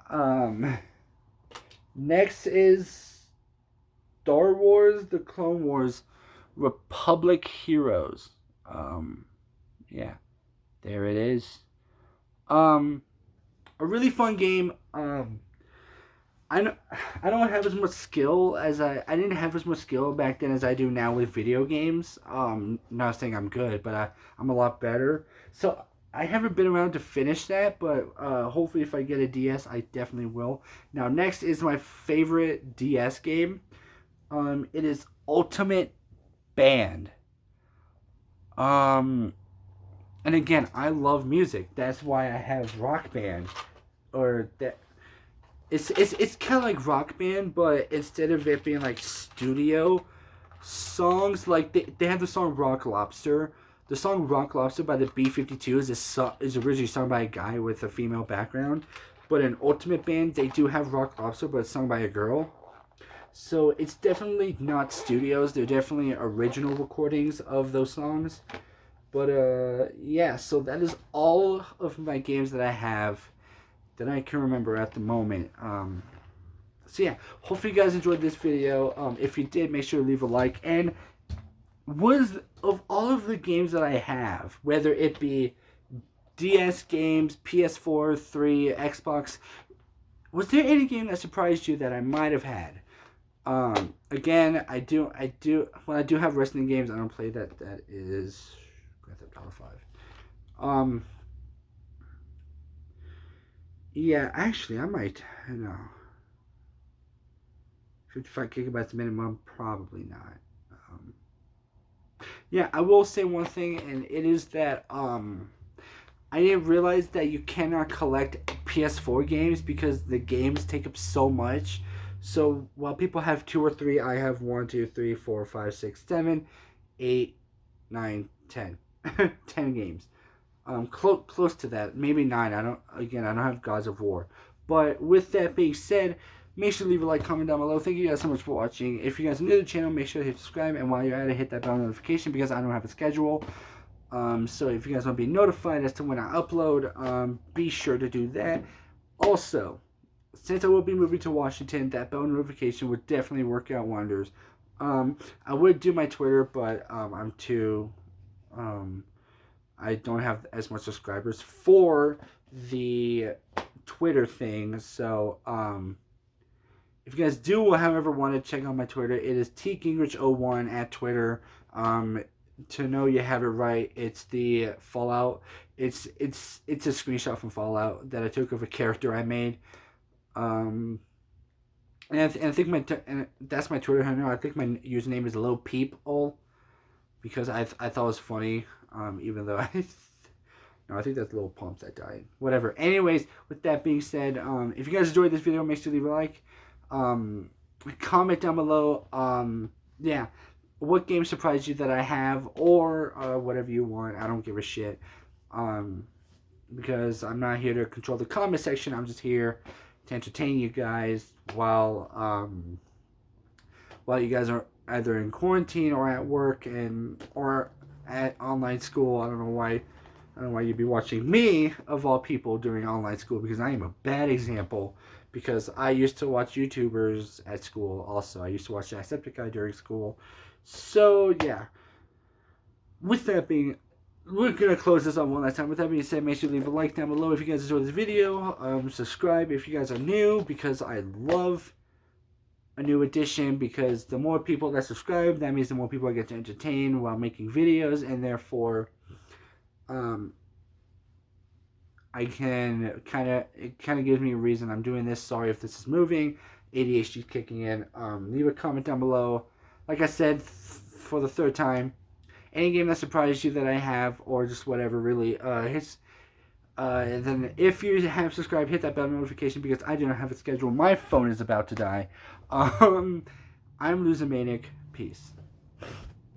next is Star Wars: The Clone Wars Republic Heroes. Yeah, there it is. A really fun game. I don't, I don't have as much skill as I didn't have as much skill back then as I do now with video games. Not saying I'm good, but I'm a lot better. So I haven't been around to finish that, but hopefully if I get a DS, I definitely will. Now next is my favorite DS game. It is Ultimate Band. And again, I love music. That's why I have Rock Band, or that. It's kind of like Rock Band, but instead of it being like studio songs, like they have the song Rock Lobster. The song Rock Lobster by the B-52 is originally sung by a guy with a female background, but in Ultimate Band they do have Rock Lobster, but it's sung by a girl. So it's definitely not studios. They're definitely original recordings of those songs. But yeah, so that is all of my games that I have that I can remember at the moment. So yeah, hopefully you guys enjoyed this video. If you did, make sure to leave a like. And of all of the games that I have, whether it be DS games, PS4, 3, Xbox, was there any game that surprised you that I might have had? Again, I do. When I do have wrestling games, I don't play that. That is Grand Theft Auto 5. Yeah, actually, I might. 55 gigabytes a minimum, probably not. Yeah, I will say one thing, and it is that I didn't realize that you cannot collect PS4 games because the games take up so much. So while people have 2 or 3, I have 1, 2, 3, 4, 5, 6, 7, 8, 9, 10. 10 games. Close to that, maybe 9. I don't have Gods of War. But with that being said, make sure to leave a like, comment down below. Thank you guys so much for watching. If you guys are new to the channel, make sure to hit subscribe, and while you're at it, hit that bell notification because I don't have a schedule. So if you guys want to be notified as to when I upload, be sure to do that. Also, since I will be moving to Washington, that bell notification would definitely work out wonders. I would do my Twitter, but I'm too I don't have as much subscribers for the Twitter thing. So if you guys do, however, want to check out my Twitter, it is tgingrich01 at Twitter. To know you have it right, it's the Fallout. It's a screenshot from Fallout that I took of a character I made. And I think and that's my Twitter handle. I think my username is Lil Peep because I thought it was funny. Even though no, I think that's Lil Pump that died. Whatever. Anyways, with that being said, if you guys enjoyed this video, make sure to leave a like. Comment down below. Yeah, what game surprised you that I have, or whatever you want. I don't give a shit. Because I'm not here to control the comment section. I'm just here to entertain you guys while you guys are either in quarantine or at work or at online school. I don't know why you'd be watching me of all people during online school, because I am a bad example. Because I used to watch YouTubers at school also. I used to watch Jacksepticeye during school. So yeah. With that being, we're going to close this on one last time. With that being said, make sure to leave a like down below if you guys enjoyed this video. Subscribe if you guys are new, because I love a new addition, because the more people that subscribe, that means the more people I get to entertain while making videos, and therefore it kind of gives me a reason I'm doing this. Sorry if this is moving. ADHD kicking in. Leave a comment down below. Like I said, for the third time, any game that surprised you that I have, or just whatever, really. And then if you have subscribed, hit that bell notification, because I do not have a schedule. My phone is about to die. I'm Losing Maniac. Peace.